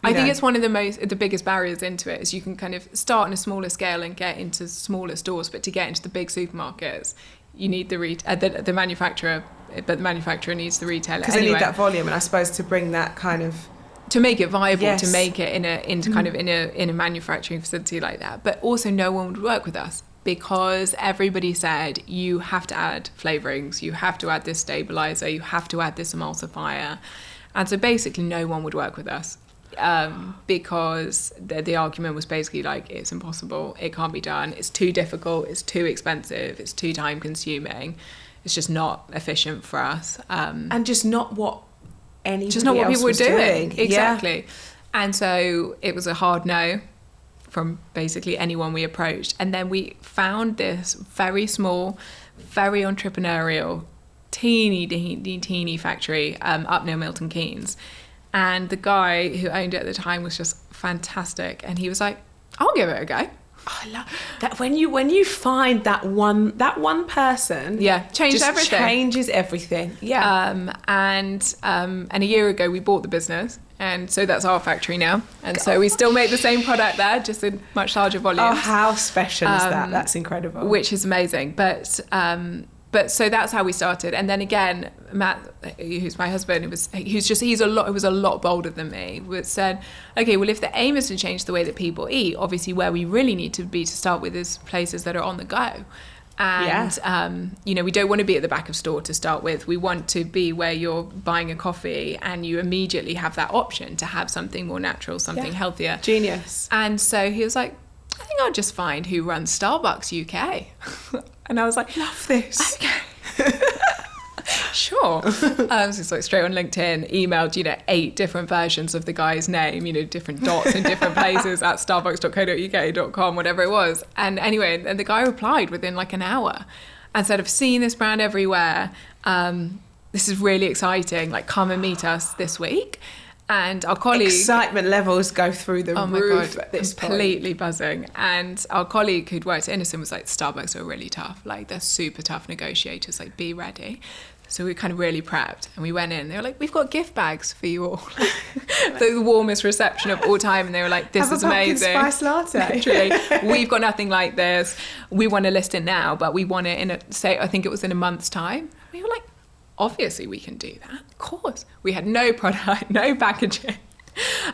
I think it's one of the biggest barriers into it is you can kind of start on a smaller scale and get into smaller stores, but to get into the big supermarkets, you need the manufacturer, but the manufacturer needs the retailer because they need that volume, and I suppose to bring that kind of. To make it viable, to make it in a manufacturing facility like that. But also no one would work with us because everybody said you have to add flavorings, you have to add this stabilizer, you have to add this emulsifier. And so basically no one would work with us because the argument was basically like, it's impossible, it can't be done, it's too difficult, it's too expensive, it's too time consuming, it's just not efficient for us. And just not what just not what people were doing. Exactly. Yeah. And so it was a hard no from basically anyone we approached. And then we found this very small, very entrepreneurial, teeny factory up near Milton Keynes. And the guy who owned it at the time was just fantastic. And he was like, I'll give it a go. I love that when you find that one person, changes just everything. Changes everything. Yeah. And a year ago we bought the business, and so that's our factory now. And so we still make the same product there, just in much larger volumes. Oh, how special is that? That's incredible. Which is amazing. But so that's how we started. And then again, Matt, who's my husband, he was a lot bolder than me. Said, okay, well, if the aim is to change the way that people eat, obviously where we really need to be to start with is places that are on the go. And, we don't want to be at the back of store to start with. We want to be where you're buying a coffee and you immediately have that option to have something more natural, something healthier. Genius. And so he was like, I think I'll just find who runs Starbucks UK. And I was like, love this. Okay. Sure. So it's like straight on LinkedIn, emailed, 8 different versions of the guy's name, different dots in different places at starbucks.co.uk.com, whatever it was. And anyway, and the guy replied within like an hour and said, I've seen this brand everywhere. This is really exciting. Like, come and meet us this week. And our colleague... Excitement levels go through the roof at this point. Completely buzzing. And our colleague who'd worked at Innocent was like, Starbucks are really tough. Like, they're super tough negotiators. Like, be ready. So we kind of really prepped. And we went in. They were like, we've got gift bags for you all. The warmest reception of all time. And they were like, this is amazing. Have a pumpkin spice latte. Literally. We've got nothing like this. We want to list it now, but we want it I think it was in a month's time. We were like, obviously we can do that. Of course. We had no product, no packaging.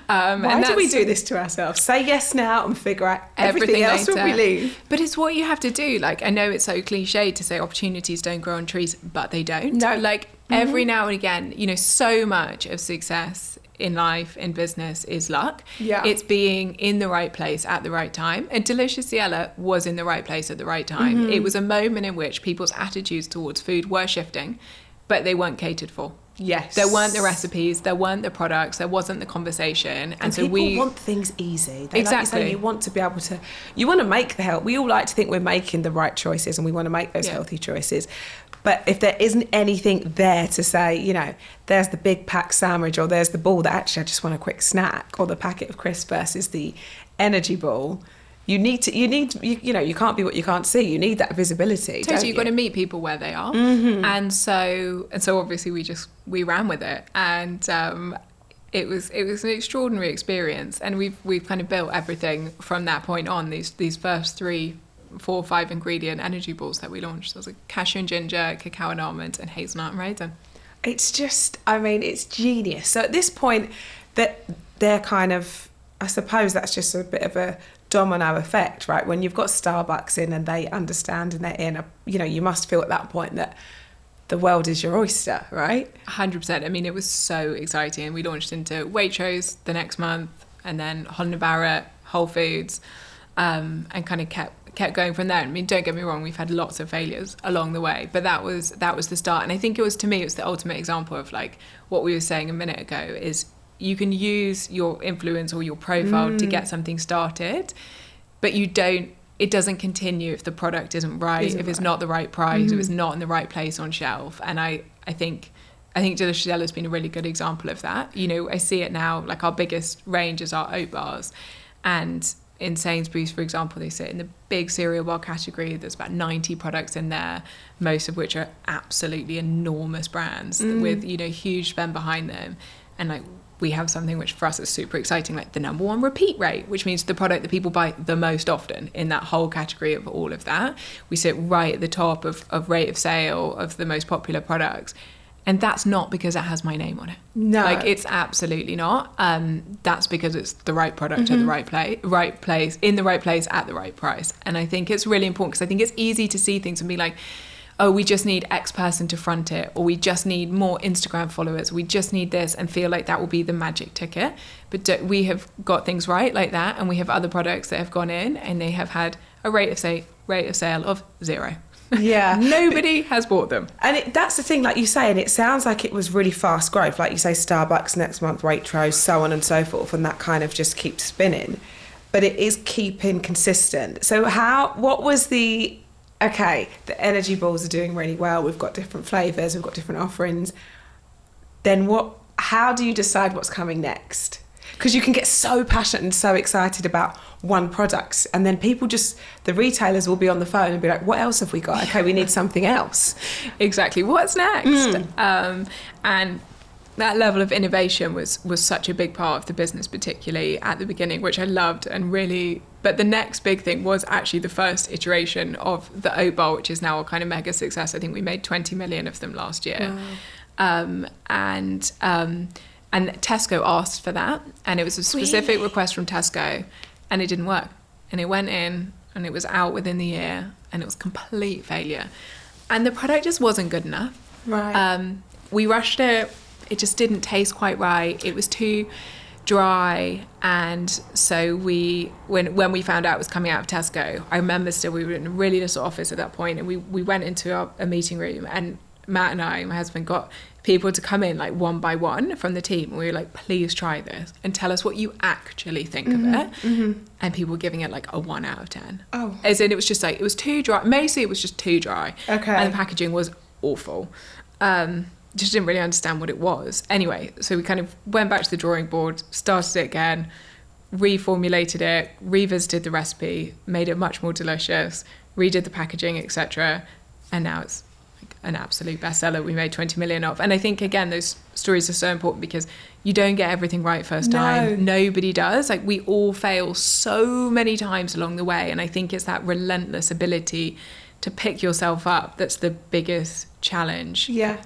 Why do we do this to ourselves? Say yes now and figure out everything else later. When we leave. But it's what you have to do. Like, I know it's so cliche to say opportunities don't grow on trees, but they don't. No. Like, every now and again, so much of success in life, in business, is luck. Yeah. It's being in the right place at the right time. And Delicious Yella was in the right place at the right time. It was a moment in which people's attitudes towards food were shifting, but they weren't catered for. Yes. There weren't the recipes, there weren't the products, there wasn't the conversation. And so people want things easy. Exactly. Like you say, you want to be able to, you want to make the help. We all like to think we're making the right choices and we want to make those healthy choices. But if there isn't anything there to say, there's the big pack sandwich or there's the ball that actually I just want a quick snack, or the packet of crisps versus the energy ball, you can't be what you can't see. You need that visibility. Totally, you've got to meet people where they are. And so obviously we ran with it, and it was an extraordinary experience. And we've kind of built everything from that point on. These first 3, 4, 5 ingredient energy balls that we launched. There was like cashew and ginger, cacao and almond, and hazelnut and raisin. It's just, it's genius. So at this point, that they're kind of, I suppose that's just a bit of a domino effect, right? When you've got Starbucks in and they understand and they're in, you must feel at that point that the world is your oyster, right? 100%. It was so exciting. We launched into Waitrose the next month, and then Holland & Barrett, Whole Foods, and kind of kept going from there. Don't get me wrong, we've had lots of failures along the way, but that was the start. And I think it was the ultimate example of like what we were saying a minute ago is you can use your influence or your profile to get something started, but it doesn't continue if the product isn't right, if it's not the right price, if it's not in the right place on shelf. And I think Delicious Yella has been a really good example of that. I see it now, like our biggest range is our oat bars. And in Sainsbury's, for example, they sit in the big cereal bar category. There's about 90 products in there, most of which are absolutely enormous brands with, huge spend behind them. And like, we have something which for us is super exciting, like the number 1 repeat rate, which means the product that people buy the most often in that whole category of all of that. We sit right at the top of rate of sale of the most popular products. And that's not because it has my name on it. No. Like, it's absolutely not. That's because it's the right product at the right place, in the right place at the right price. And I think it's really important because I think it's easy to see things and be like, oh, we just need X person to front it, or we just need more Instagram followers, we just need this, and feel like that will be the magic ticket. But we have got things right like that, and we have other products that have gone in and they have had a rate of sale of 0. Yeah. Nobody has bought them. And that's the thing, like you say, and it sounds like it was really fast growth. Like you say, Starbucks next month, Waitrose, so on and so forth, and that kind of just keeps spinning. But it is keeping consistent. So what was the energy balls are doing really well. We've got different flavours, we've got different offerings. Then how do you decide what's coming next? because you can get so passionate and so excited about one product, and then the retailers will be on the phone and be like, what else have we got? Okay, we need something else. Exactly. What's next? And that level of innovation was such a big part of the business, particularly at the beginning, which I loved and really. But the next big thing was actually the first iteration of the oat bowl, which is now a kind of mega success. I think we made 20 million of them last year. Wow. And Tesco asked for that, and it was a specific request from Tesco, and it didn't work. And it went in, and it was out within the year, and it was complete failure. And the product just wasn't good enough. Right. We rushed it. It just didn't taste quite right. It was too dry. And so when we found out it was coming out of Tesco, I remember still we were in a really little office at that point, and we went into a meeting room, and Matt and I, my husband, got people to come in like one by one from the team. We were like, please try this and tell us what you actually think of it. And people were giving it like a 1 out of 10. Oh. As in, it was just like, it was too dry. Mostly it was just too dry. Okay. And the packaging was awful. Just didn't really understand what it was. Anyway, so we kind of went back to the drawing board, started it again, reformulated it, revisited the recipe, made it much more delicious, redid the packaging, etc. And now it's like an absolute bestseller we made 20 million of. And I think, again, those stories are so important because you don't get everything right first time. Nobody does. Like, we all fail so many times along the way. And I think it's that relentless ability to pick yourself up that's the biggest challenge. Yeah.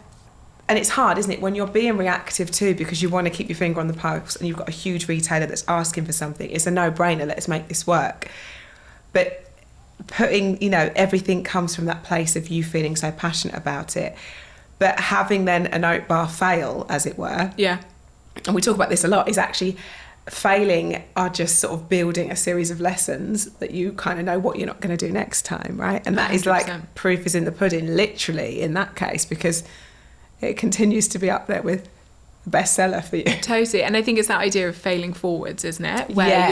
And it's hard, isn't it, when you're being reactive too, because you want to keep your finger on the pulse and you've got a huge retailer that's asking for something. It's a no-brainer, let's make this work. But putting, everything comes from that place of you feeling so passionate about it. But having then an oat bar fail, as it were. Yeah. And we talk about this a lot, is actually failing are just sort of building a series of lessons that you kind of know what you're not going to do next time, right? And that 100%. Is like proof is in the pudding, literally, in that case, because it continues to be up there with the bestseller for you. Totally. And I think it's that idea of failing forwards, isn't it? Where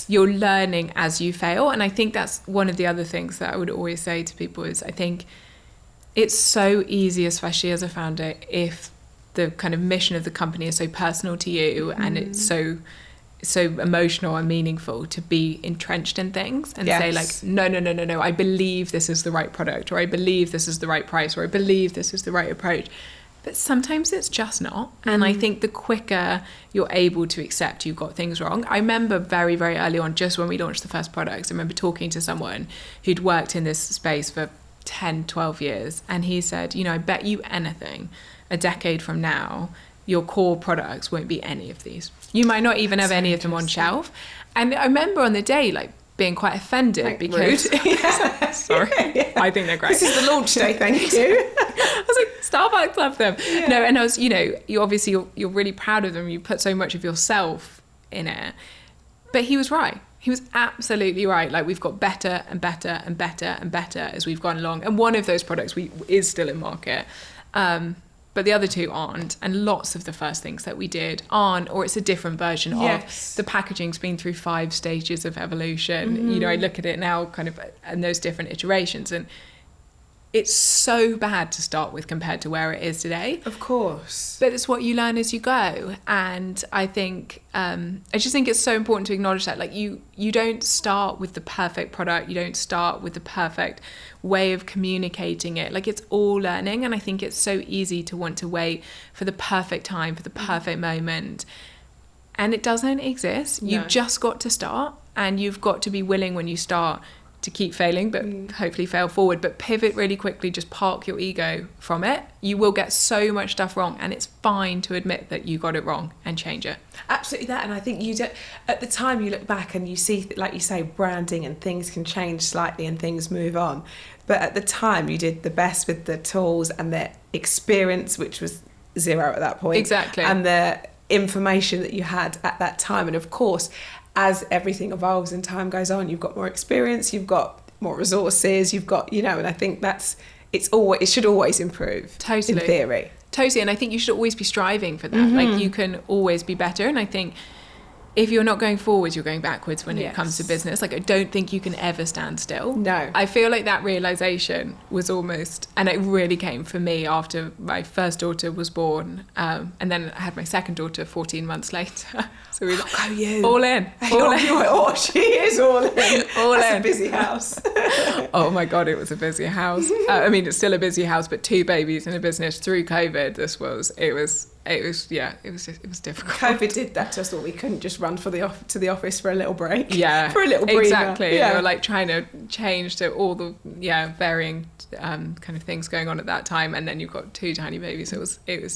you're learning as you fail. And I think that's one of the other things that I would always say to people is I think it's so easy, especially as a founder, if the kind of mission of the company is so personal to you and it's so emotional and meaningful, to be entrenched in things and say like, no, I believe this is the right product, or I believe this is the right price, or I believe this is the right approach. But sometimes it's just not. And I think the quicker you're able to accept you've got things wrong. I remember very, very early on, just when we launched the first products, I remember talking to someone who'd worked in this space for 10, 12 years. And he said, I bet you anything, a decade from now, your core products won't be any of these. You might not even have any of them on shelf. And I remember on the day, like, being quite offended because sorry, I think they're great. This is the launch day, thank you. I was like, Starbucks love them. Yeah. No, and I was, you obviously you're really proud of them. You put so much of yourself in it. But he was right. He was absolutely right. Like, we've got better and better and better and better as we've gone along. And one of those products is still in market. But the other two aren't. And lots of the first things that we did aren't, or it's a different version of. The packaging's been through 5 stages of evolution. I look at it now kind of, and those different iterations. And it's so bad to start with compared to where it is today. Of course. But it's what you learn as you go. And I think, I just think it's so important to acknowledge that. Like, you don't start with the perfect product. You don't start with the perfect way of communicating it. Like, it's all learning. And I think it's so easy to want to wait for the perfect time, for the perfect moment. And it doesn't exist. No. You've just got to start, and you've got to be willing when you start to keep failing, but hopefully fail forward, but pivot really quickly. Just park your ego from it. You will get so much stuff wrong, and it's fine to admit that you got it wrong and change it. Absolutely that. And I think at the time you look back and you see, like you say, branding and things can change slightly and things move on. But at the time you did the best with the tools and the experience, which was 0 at that point. Exactly. And the information that you had at that time. And of course, as everything evolves and time goes on, you've got more experience, you've got more resources, you've got, and I think it should always improve. Totally. In theory. Totally. And I think you should always be striving for that. Like, you can always be better. And I think if you're not going forwards, you're going backwards when Yes. it comes to business. Like, I don't think you can ever stand still. No. I feel like that realization was almost, and it really came for me after my first daughter was born. And then I had my second daughter 14 months later. So we Go you. all in. All in. Oh, she is all in. All That's in. a busy house. Oh my God, it was a busy house. I mean, it's still a busy house, but 2 babies in a business through COVID, it was difficult. COVID did that to us all. We couldn't just run to the office for a little break. Yeah, for a little breather. exactly. Yeah. They were like trying to change to all the varying kind of things going on at that time, and then you've got 2 tiny babies. It was. You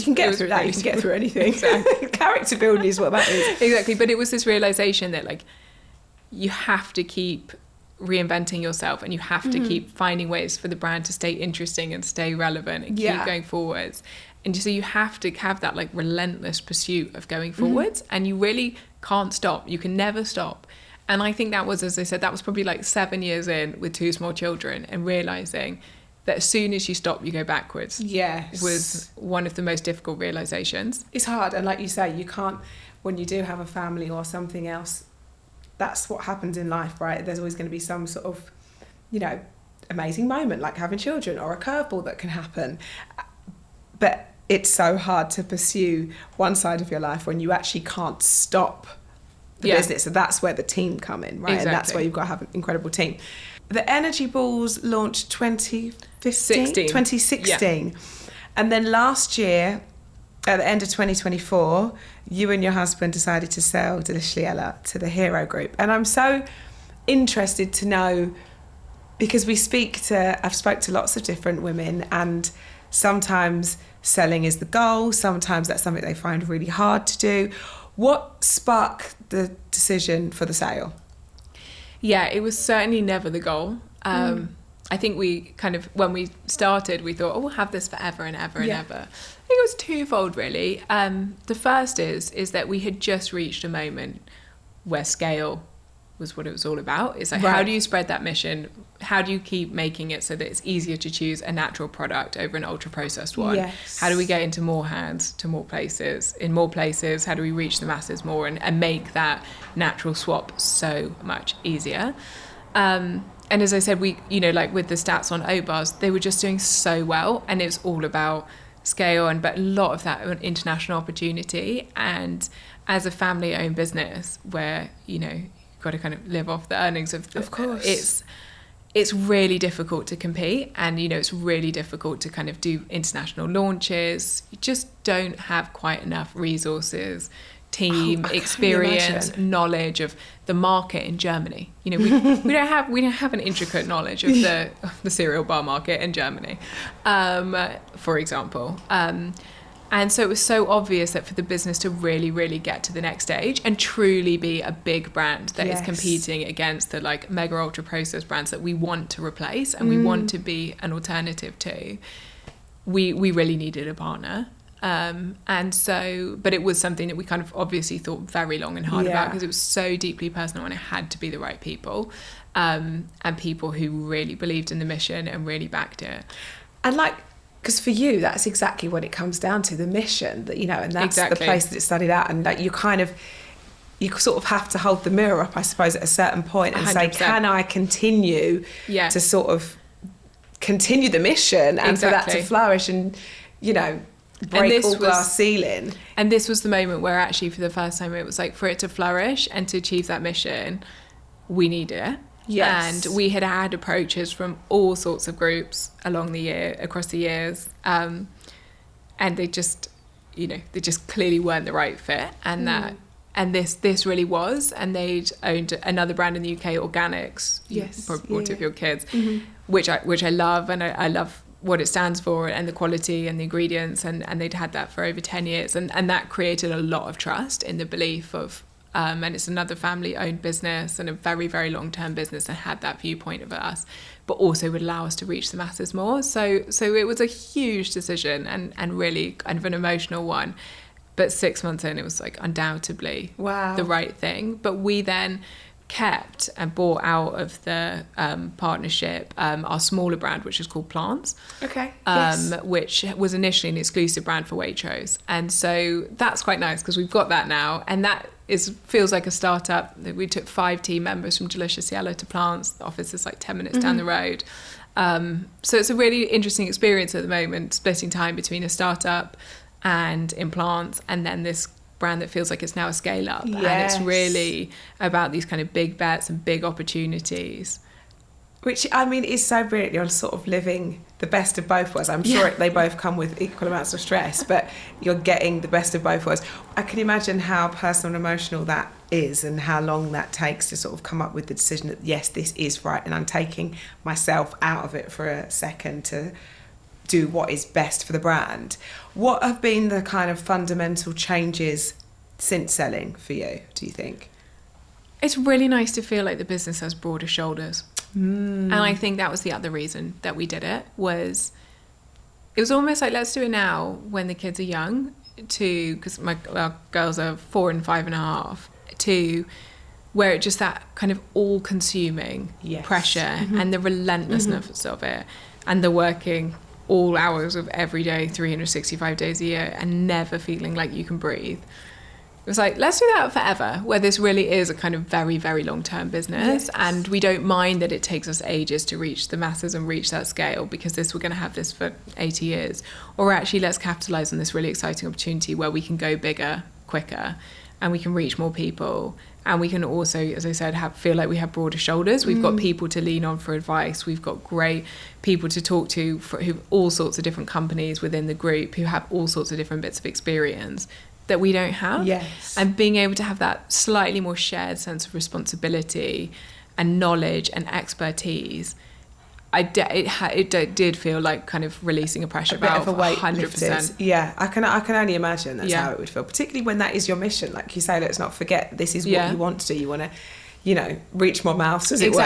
can get through that. You can get through anything. Exactly. Character building is what that is. Exactly, but it was this realization that like you have to keep reinventing yourself, and you have to keep finding ways for the brand to stay interesting and stay relevant and keep going forwards. And so you have to have that like relentless pursuit of going forwards, and you really can't stop. You can never stop. And I think that was, as I said, that was probably like 7 years in with 2 small children, and realizing that as soon as you stop, you go backwards. Yes. Was one of the most difficult realizations. It's hard, and like you say, you can't, when you do have a family or something else, that's what happens in life, right? There's always going to be some sort of, amazing moment like having children, or a curveball that can happen. But it's so hard to pursue one side of your life when you actually can't stop the business. So that's where the team come in, right? Exactly. And that's where you've got to have an incredible team. The Energy Balls launched 2016. Yeah. And then last year, at the end of 2024, you and your husband decided to sell Deliciella to the Hero Group. And I'm so interested to know, because I've spoke to lots of different women, and sometimes selling is the goal, sometimes that's something they find really hard to do. What sparked the decision for the sale? Yeah, it was certainly never the goal. I think we kind of, when we started, we thought, we'll have this forever and ever and ever. I think it was twofold, really. The first is that we had just reached a moment where scale was what it was all about. It's like, how do you spread that mission? How do you keep making it so that it's easier to choose a natural product over an ultra processed one? Yes. How do we get into more hands, to more places? In more places, how do we reach the masses more and make that natural swap so much easier? And as I said, we, like with the stats on oat bars, they were just doing so well, and it's all about scale, but a lot of that international opportunity. And as a family-owned business, where you've got to kind of live off the earnings of course, it's really difficult to compete, and it's really difficult to kind of do international launches. You just don't have quite enough resources, team, experience, knowledge of the market in Germany. We don't have an intricate knowledge of the cereal bar market in Germany, for example. And so it was so obvious that for the business to really, really get to the next stage and truly be a big brand that is competing against the like mega ultra processed brands that we want to replace and we want to be an alternative to, we really needed a partner. And so, but it was something that we kind of obviously thought very long and hard about, because it was so deeply personal, and it had to be the right people, and people who really believed in the mission and really backed it. And because for you, that's exactly what it comes down to, the mission, that and that's the place that it started out. And you sort of have to hold the mirror up, I suppose, at a certain point and 100%. Say, can I continue to sort of continue the mission and for that to flourish and, break all glass ceiling. And this was the moment where actually for the first time it was like, for it to flourish and to achieve that mission, we need it. Yes. And we had approaches from all sorts of groups across the years. And they just, they just clearly weren't the right fit. And and this really was. And they'd owned another brand in the UK, Organics. Yes. Probably bought it for your kids, which I love, and I love what it stands for and the quality and the ingredients, and they'd had that for over 10 years, and that created a lot of trust in the belief of and it's another family-owned business and a very, very long-term business, and had that viewpoint of us, but also would allow us to reach the masses more. So it was a huge decision and really kind of an emotional one. But 6 months in, it was like undoubtedly the right thing. But we then kept and bought out of the partnership our smaller brand, which is called Plants, which was initially an exclusive brand for Waitrose. And so that's quite nice, because we've got that now, and that feels like a startup. We took 5 team members from Delicious Yellow to Plants. The office is like 10 minutes down the road. So it's a really interesting experience at the moment, splitting time between a startup and in Plants, and then this brand that feels like it's now a scale up. Yes. And it's really about these kind of big bets and big opportunities. Which, I mean, is so brilliant. You're sort of living the best of both worlds. I'm sure they both come with equal amounts of stress, but you're getting the best of both worlds. I can imagine how personal and emotional that is, and how long that takes to sort of come up with the decision that, yes, this is right, and I'm taking myself out of it for a second to do what is best for the brand. What have been the kind of fundamental changes since selling for you, do you think? It's really nice to feel like the business has broader shoulders. And I think that was the other reason that we did it, was it was almost like, let's do it now when the kids are young, because our girls are 4 and 5.5, to where it just that kind of all-consuming pressure and the relentlessness of it, and the working all hours of every day, 365 days a year, and never feeling like you can breathe. It was like, let's do that forever, where this really is a kind of very, very long-term business. Yes. And we don't mind that it takes us ages to reach the masses and reach that scale, because we're going to have this for 80 years. Or actually, let's capitalize on this really exciting opportunity where we can go bigger, quicker, and we can reach more people. And we can also, as I said, feel like we have broader shoulders. We've got people to lean on for advice. We've got great people to talk to who have all sorts of different companies within the group, who have all sorts of different bits of experience that we don't have. Yes. And being able to have that slightly more shared sense of responsibility and knowledge and expertise, it did feel like kind of releasing a pressure valve. Bit of a weight 100%. lifted. Yeah, I can only imagine that's how it would feel, particularly when that is your mission. Like you say, let's not forget, this is what you want to do. You want to, reach more mouths, as it were,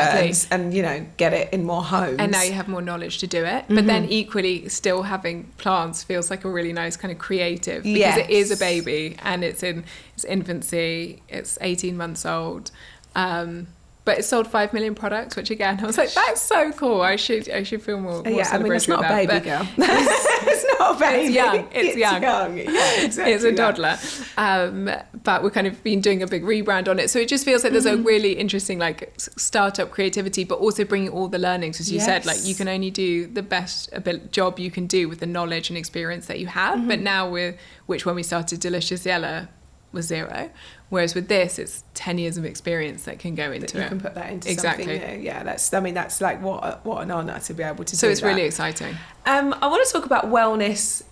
and get it in more homes. And now you have more knowledge to do it. But then equally, still having Plants feels like a really nice kind of creative, because it is a baby and it's in its infancy. It's 18 months old. But it sold 5 million products, which again, I was like, that's so cool. I should feel more celebratory. It's not about a baby, girl. It's not a baby. It's young. Yeah, exactly. It's a toddler. But we've kind of been doing a big rebrand on it. So it just feels like there's a really interesting like startup creativity, but also bringing all the learnings, as you said, like you can only do the best job you can do with the knowledge and experience that you have. But now when we started Delicious Yellow was 0. Whereas with this, it's 10 years of experience that can go into it. You can put that into something new. Yeah, that's like what an honour to be able to do that. So it's really exciting. I want to talk about wellness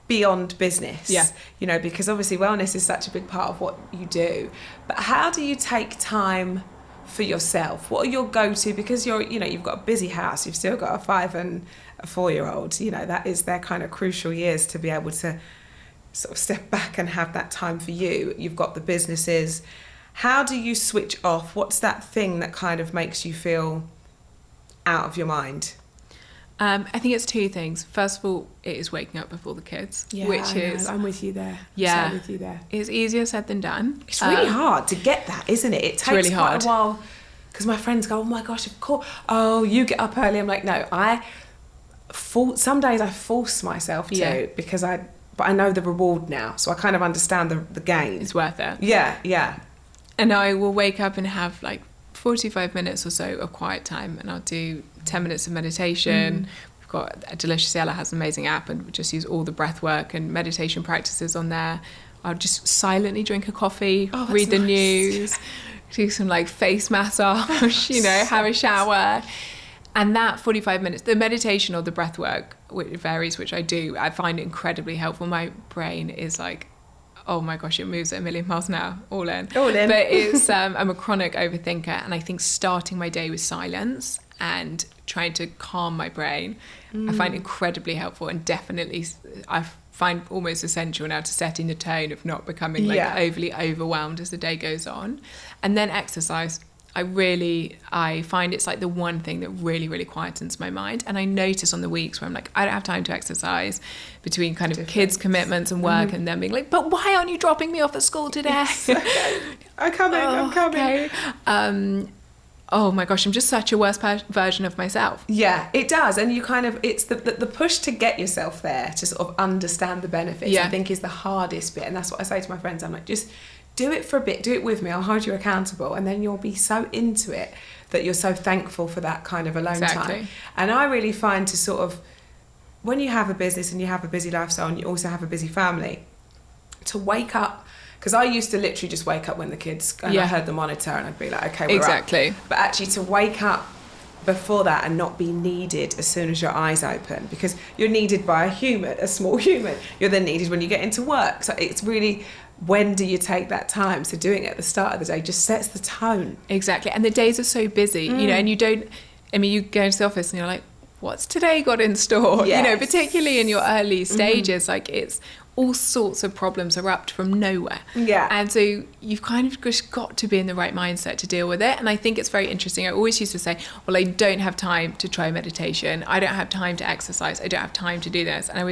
beyond business. Yeah. Because obviously wellness is such a big part of what you do. But how do you take time for yourself? What are your go-to? Because you've got a busy house, you've still got a 5 and a 4-year-old. That is their kind of crucial years to be able to sort of step back and have that time for you. You've got the businesses. How do you switch off? What's that thing that kind of makes you feel out of your mind? I think it's 2 things. First of all, it is waking up before the kids, I'm with you there. Yeah, I'm with you there. It's easier said than done. It's really hard to get that, isn't it? It takes really quite a while, because my friends go, oh my gosh, of course. Oh, you get up early. I'm like, no, some days I force myself to, because but I know the reward now, so I kind of understand the gain. It's worth it. Yeah. And I will wake up and have like 45 minutes or so of quiet time, and I'll do 10 minutes of meditation. We've got Delicious Yellow has an amazing app, and we just use all the breath work and meditation practices on there. I'll just silently drink a coffee, read the news, do some like face massage, have a shower. And that 45 minutes, the meditation or the breath work, which varies, which I do, I find incredibly helpful. My brain is like, oh my gosh, it moves at 1,000,000 miles an hour, all in. But it's, I'm a chronic overthinker, and I think starting my day with silence and trying to calm my brain, I find incredibly helpful, and definitely I find almost essential now to setting the tone of not becoming overly overwhelmed as the day goes on. And then exercise. I find it's like the one thing that really, really quietens my mind. And I notice on the weeks where I'm like, I don't have time to exercise between kind of kids' commitments and work, and then being like, but why aren't you dropping me off at school today? Yes, okay. I'm coming. Okay. Oh my gosh, I'm just such a worse version of myself. Yeah, it does. And you kind of, it's the push to get yourself there, to sort of understand the benefits, I think is the hardest bit. And that's what I say to my friends. I'm like, just do it for a bit, do it with me, I'll hold you accountable, and then you'll be so into it that you're so thankful for that kind of alone time. And I really find to sort of, when you have a business and you have a busy lifestyle and you also have a busy family, to wake up, because I used to literally just wake up when the kids, and I heard the monitor and I'd be like, okay, we're up. But actually to wake up before that and not be needed as soon as your eyes open, because you're needed by a human, a small human. You're then needed when you get into work. So it's really, when do you take that time? So doing it at the start of the day just sets the tone. Exactly. And the days are so busy, you know, and you don't, I mean, you go into the office and you're like, what's today got in store? Yes. You know, particularly in your early stages, like it's all sorts of problems erupt from nowhere. Yeah. And so you've kind of just got to be in the right mindset to deal with it. And I think it's very interesting. I always used to say, well, I don't have time to try meditation. I don't have time to exercise. I don't have time to do this. And I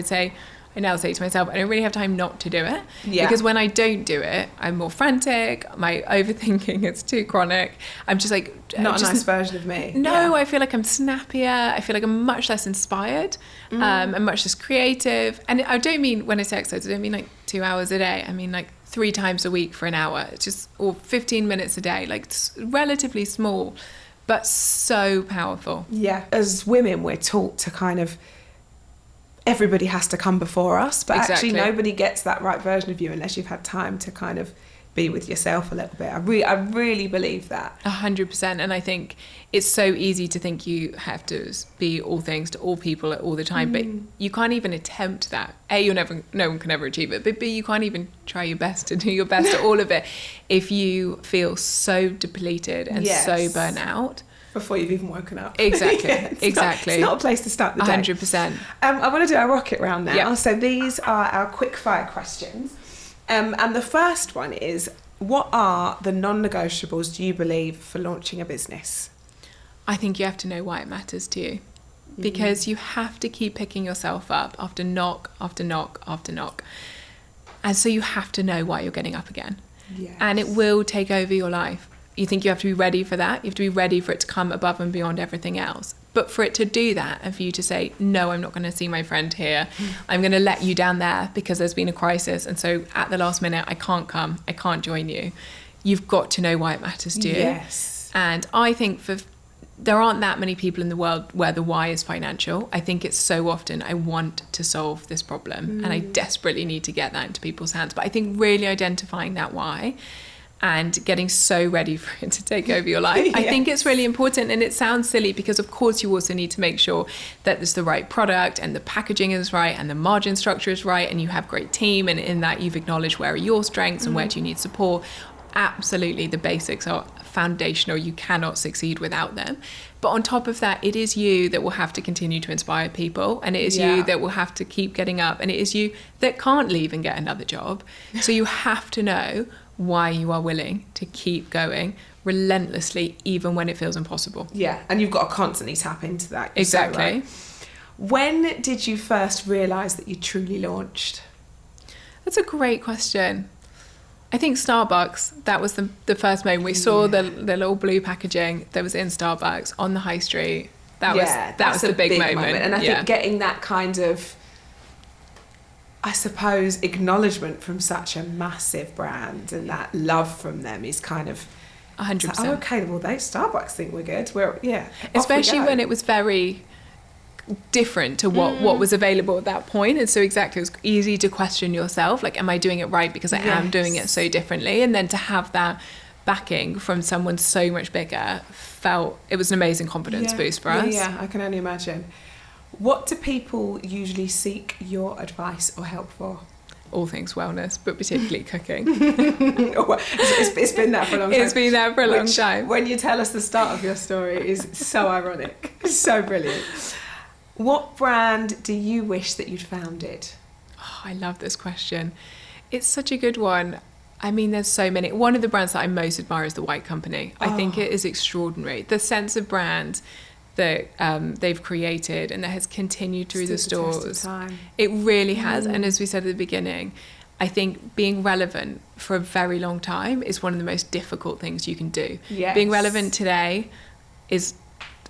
now say to myself, I don't really have time not to do it. Yeah. Because when I don't do it, I'm more frantic. My overthinking is too chronic. I'm just like... Not a nice version of me. No, I feel like I'm snappier. I feel like I'm much less inspired and much less creative. And I don't mean, when I say exercise, I don't mean like 2 hours a day. I mean like 3 times a week for an hour. It's just, or 15 minutes a day. Like relatively small, but so powerful. Yeah. As women, we're taught to kind of... everybody has to come before us, but actually nobody gets that right version of you unless you've had time to kind of be with yourself a little bit. I really believe that. 100%. And I think it's so easy to think you have to be all things to all people all the time, but you can't even attempt that. No one can ever achieve it, but B, you can't even try your best to do your best at all of it if you feel so depleted and so burnt out. Before you've even woken up. Exactly. It's not a place to start the day. 100%. I want to do our rocket round now. Yep. So these are our quick fire questions. And the first one is, what are the non-negotiables, do you believe, for launching a business? I think you have to know why it matters to you. Because you have to keep picking yourself up after knock, after knock, after knock. And so you have to know why you're getting up again. Yes. And it will take over your life. You think you have to be ready for that. You have to be ready for it to come above and beyond everything else. But for it to do that and for you to say, no, I'm not going to see my friend here. I'm going to let you down there because there's been a crisis. And so at the last minute, I can't come. I can't join you. You've got to know why it matters to you. Yes. And I think there aren't that many people in the world where the why is financial. I think it's so often, I want to solve this problem and I desperately need to get that into people's hands. But I think really identifying that why and getting so ready for it to take over your life. I think it's really important, and it sounds silly because of course you also need to make sure that there's the right product and the packaging is right and the margin structure is right and you have a great team, and in that you've acknowledged where are your strengths and where do you need support. Absolutely, the basics are foundational. You cannot succeed without them. But on top of that, it is you that will have to continue to inspire people, and it is you that will have to keep getting up, and it is you that can't leave and get another job. So you have to know why you are willing to keep going relentlessly, even when it feels impossible. Yeah, and you've got to constantly tap into that. Exactly. So, when did you first realise that you truly launched? That's a great question. I think Starbucks, that was the first moment we saw the little blue packaging that was in Starbucks on the high street. That was the big moment. And I think getting that kind of, I suppose, acknowledgement from such a massive brand and that love from them is kind of 100%. Like, oh, okay, well, Starbucks think we're good. Especially when it was very different to what was available at that point. And so it was easy to question yourself, like, am I doing it right because I am doing it so differently? And then to have that backing from someone so much bigger, it was an amazing confidence boost for us. Yeah, I can only imagine. What do people usually seek your advice or help for? All things wellness, but particularly cooking. It's been that for a long time. It's been that for a long time. When you tell us the start of your story is so ironic, so brilliant. What brand do you wish that you'd founded? Oh, I love this question. It's such a good one. I mean, there's so many. One of the brands that I most admire is the White Company. I think it is extraordinary. The sense of brand that they've created and that has continued through the stores. It really has. And as we said at the beginning, I think being relevant for a very long time is one of the most difficult things you can do. Yes. Being relevant today is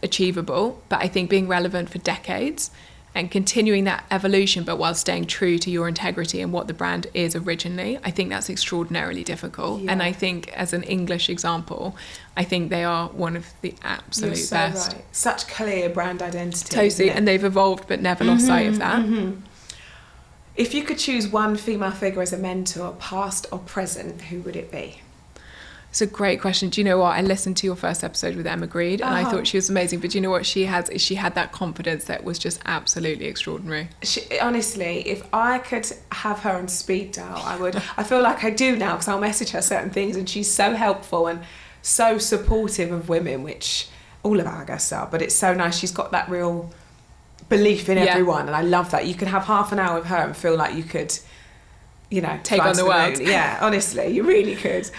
achievable, but I think being relevant for decades and continuing that evolution, but while staying true to your integrity and what the brand is originally, I think that's extraordinarily difficult. Yeah. And I think as an English example, I think they are one of the absolute You're so best. right. Such clear brand identity. Totally, isn't it? and they've evolved but never lost sight of that. If you could choose one female figure as a mentor, past or present, who would it be? It's a great question. Do you know what? I listened to your first episode with Emma Greed and I thought she was amazing. But do you know what she has? Is she had that confidence that was just absolutely extraordinary. Honestly, if I could have her on speed dial, I would. I feel like I do now because I'll message her certain things and she's so helpful and so supportive of women, which all of our guests are. But it's so nice. She's got that real belief in everyone and I love that. You can have half an hour with her and feel like you could, you know, take on the world. Moon. Yeah, honestly, you really could.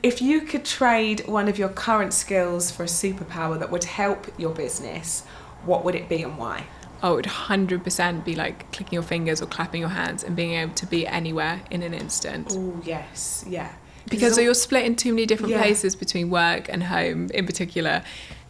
If you could trade one of your current skills for a superpower that would help your business, what would it be and why? Oh, it would 100% be like clicking your fingers or clapping your hands and being able to be anywhere in an instant. Oh, yes, yeah. Because you're split in too many different places between work and home in particular,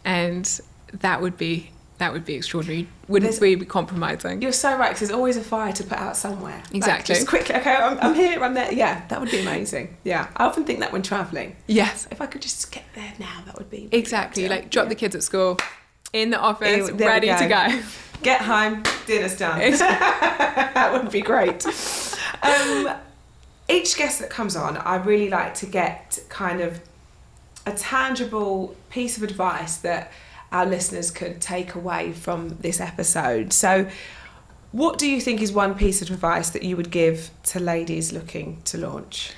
and that would be extraordinary. Wouldn't we be compromising? You're so right, because there's always a fire to put out somewhere. Exactly. Like, just quickly, okay, I'm here, I'm there. Yeah, that would be amazing. Yeah, I often think that when travelling. Yes. If I could just get there now, that would be really exactly. better. Like drop the kids at school, in the office, There ready to go. Get home, dinner's done. That would be great. Each guest that comes on, I really like to get kind of a tangible piece of advice that our listeners could take away from this episode. So what do you think is one piece of advice that you would give to ladies looking to launch?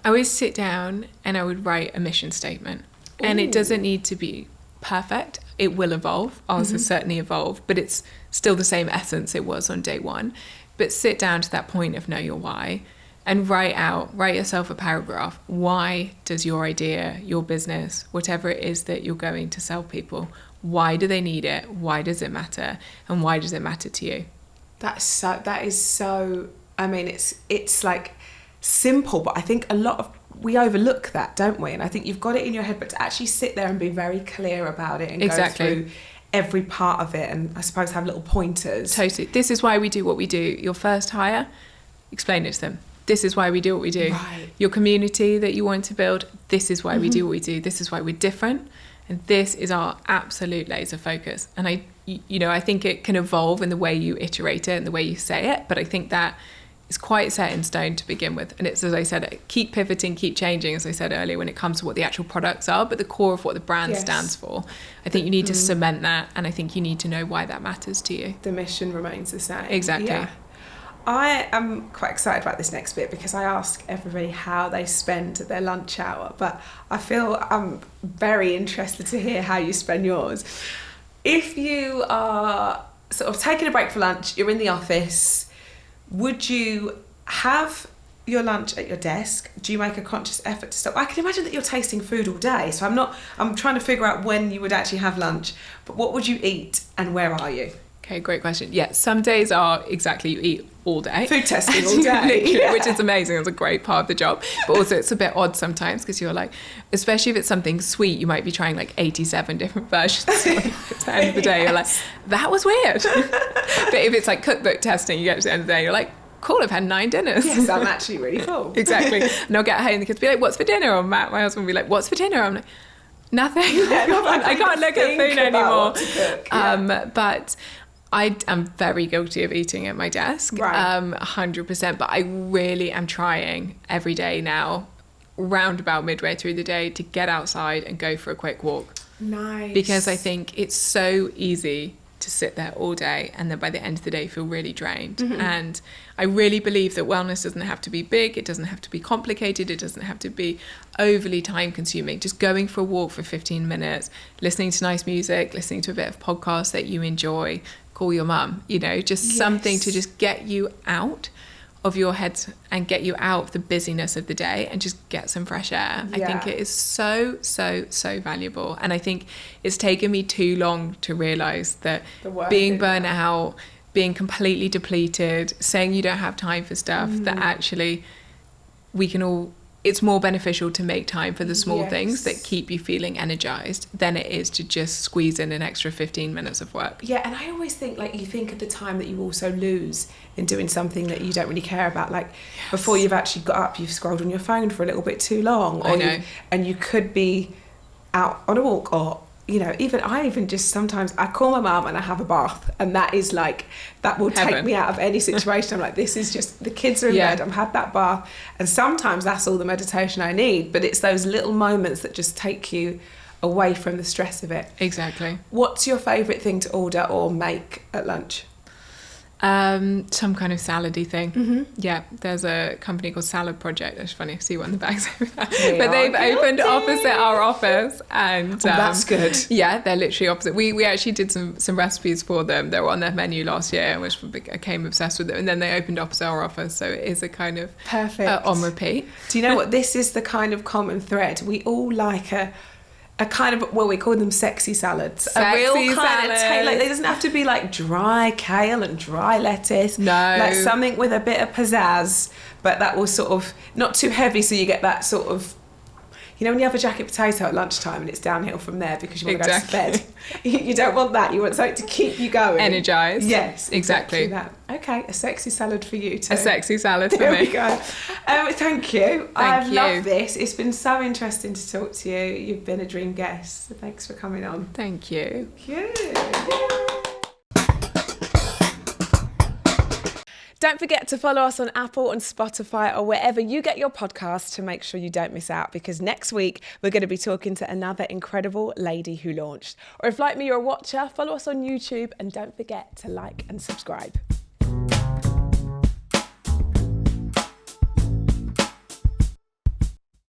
I would sit down and I would write a mission statement. And it doesn't need to be perfect. It will evolve. Ours has certainly evolved, but it's still the same essence it was on day one. But sit down to that point of know your why and write yourself a paragraph. Why does your idea, your business, whatever it is that you're going to sell people, why do they need it? Why does it matter? And why does it matter to you? That is so, I mean, it's like simple, but I think we overlook that, don't we? And I think you've got it in your head, but to actually sit there and be very clear about it and go through every part of it and I suppose have little pointers. Totally. This is why we do what we do. Your first hire, explain it to them. This is why we do what we do. Right. Your community that you want to build, this is why we do what we do. This is why we're different. And this is our absolute laser focus. And I think it can evolve in the way you iterate it and the way you say it. But I think that is quite set in stone to begin with. And it's, as I said, keep pivoting, keep changing, as I said earlier, when it comes to what the actual products are, but the core of what the brand stands for. I think you need to cement that. And I think you need to know why that matters to you. The mission remains the same. Exactly. Yeah. I am quite excited about this next bit because I ask everybody how they spend their lunch hour, but I feel I'm very interested to hear how you spend yours. If you are sort of taking a break for lunch, you're in the office, would you have your lunch at your desk? Do you make a conscious effort to stop? I can imagine that you're tasting food all day, so I'm trying to figure out when you would actually have lunch, but what would you eat and where are you? Okay, great question. Yeah, some days are exactly you eat all day. Food testing all day. Literally, which is amazing. It's a great part of the job. But also it's a bit odd sometimes because you're like, especially if it's something sweet, you might be trying like 87 different versions. At the end of the day, you're like, that was weird. But if it's like cookbook testing, you get to the end of the day, you're like, cool, I've had 9 dinners. Yes, I'm actually really full. Exactly. And I'll get home and the kids will be like, what's for dinner? Or Matt, my husband, will be like, what's for dinner? I'm like, nothing. I can't look at food anymore. Cook, yeah. But I am very guilty of eating at my desk, right. 100%. But I really am trying every day now, round about midway through the day, to get outside and go for a quick walk. Nice. Because I think it's so easy to sit there all day and then by the end of the day feel really drained. And I really believe that wellness doesn't have to be big, it doesn't have to be complicated, it doesn't have to be overly time consuming. Just going for a walk for 15 minutes, listening to nice music, listening to a bit of podcast that you enjoy, call your mum, just something to just get you out of your head and get you out of the busyness of the day and just get some fresh air. I think it is so, so, so valuable. And I think it's taken me too long to realise that being burnt out, being completely depleted, saying you don't have time for stuff, that actually we can all it's more beneficial to make time for the small Yes. things that keep you feeling energized than it is to just squeeze in an extra 15 minutes of work. Yeah, and I always think, like, you think of the time that you also lose in doing something that you don't really care about. Like, before you've actually got up, you've scrolled on your phone for a little bit too long. I know. And you could be out on a walk, or, you know, I even just sometimes, I call my mum and I have a bath, and that is like, that will take Heaven. me out of any situation. I'm like, this is just, the kids are in Yeah. bed, I've had that bath, and sometimes that's all the meditation I need, but it's those little moments that just take you away from the stress of it. Exactly. What's your favourite thing to order or make at lunch? Some kind of salady thing. Mm-hmm. Yeah, there's a company called Salad Project. It's funny, I see one in the bags over there. We But are they've opened guilty. opposite our office, and That's good. Yeah, they're literally opposite. We actually did some recipes for them. They were on their menu last year, which I became obsessed with them. And then they opened opposite our office, so it is a kind of Perfect. on repeat. Do you know what? This is the kind of common thread. We all like a kind of, well, we call them sexy salads. Sexy a real kind of salads. like, it doesn't have to be like dry kale and dry lettuce. No. Like something with a bit of pizzazz, but that will sort of, not too heavy, so you get that sort of, you know, when you have a jacket potato at lunchtime and it's downhill from there because you want to go to bed. You don't want that. You want something to keep you going. Energized. Yes, Exactly. that. Okay, a sexy salad for you too. A sexy salad for There me. we go. Thank you. I've you. loved this. It's been so interesting to talk to you. You've been a dream guest. So thanks for coming on. Thank you. Thank you. Don't forget to follow us on Apple and Spotify or wherever you get your podcasts to make sure you don't miss out, because next week we're going to be talking to another incredible lady who launched. Or if, like me, you're a watcher, follow us on YouTube and don't forget to like and subscribe.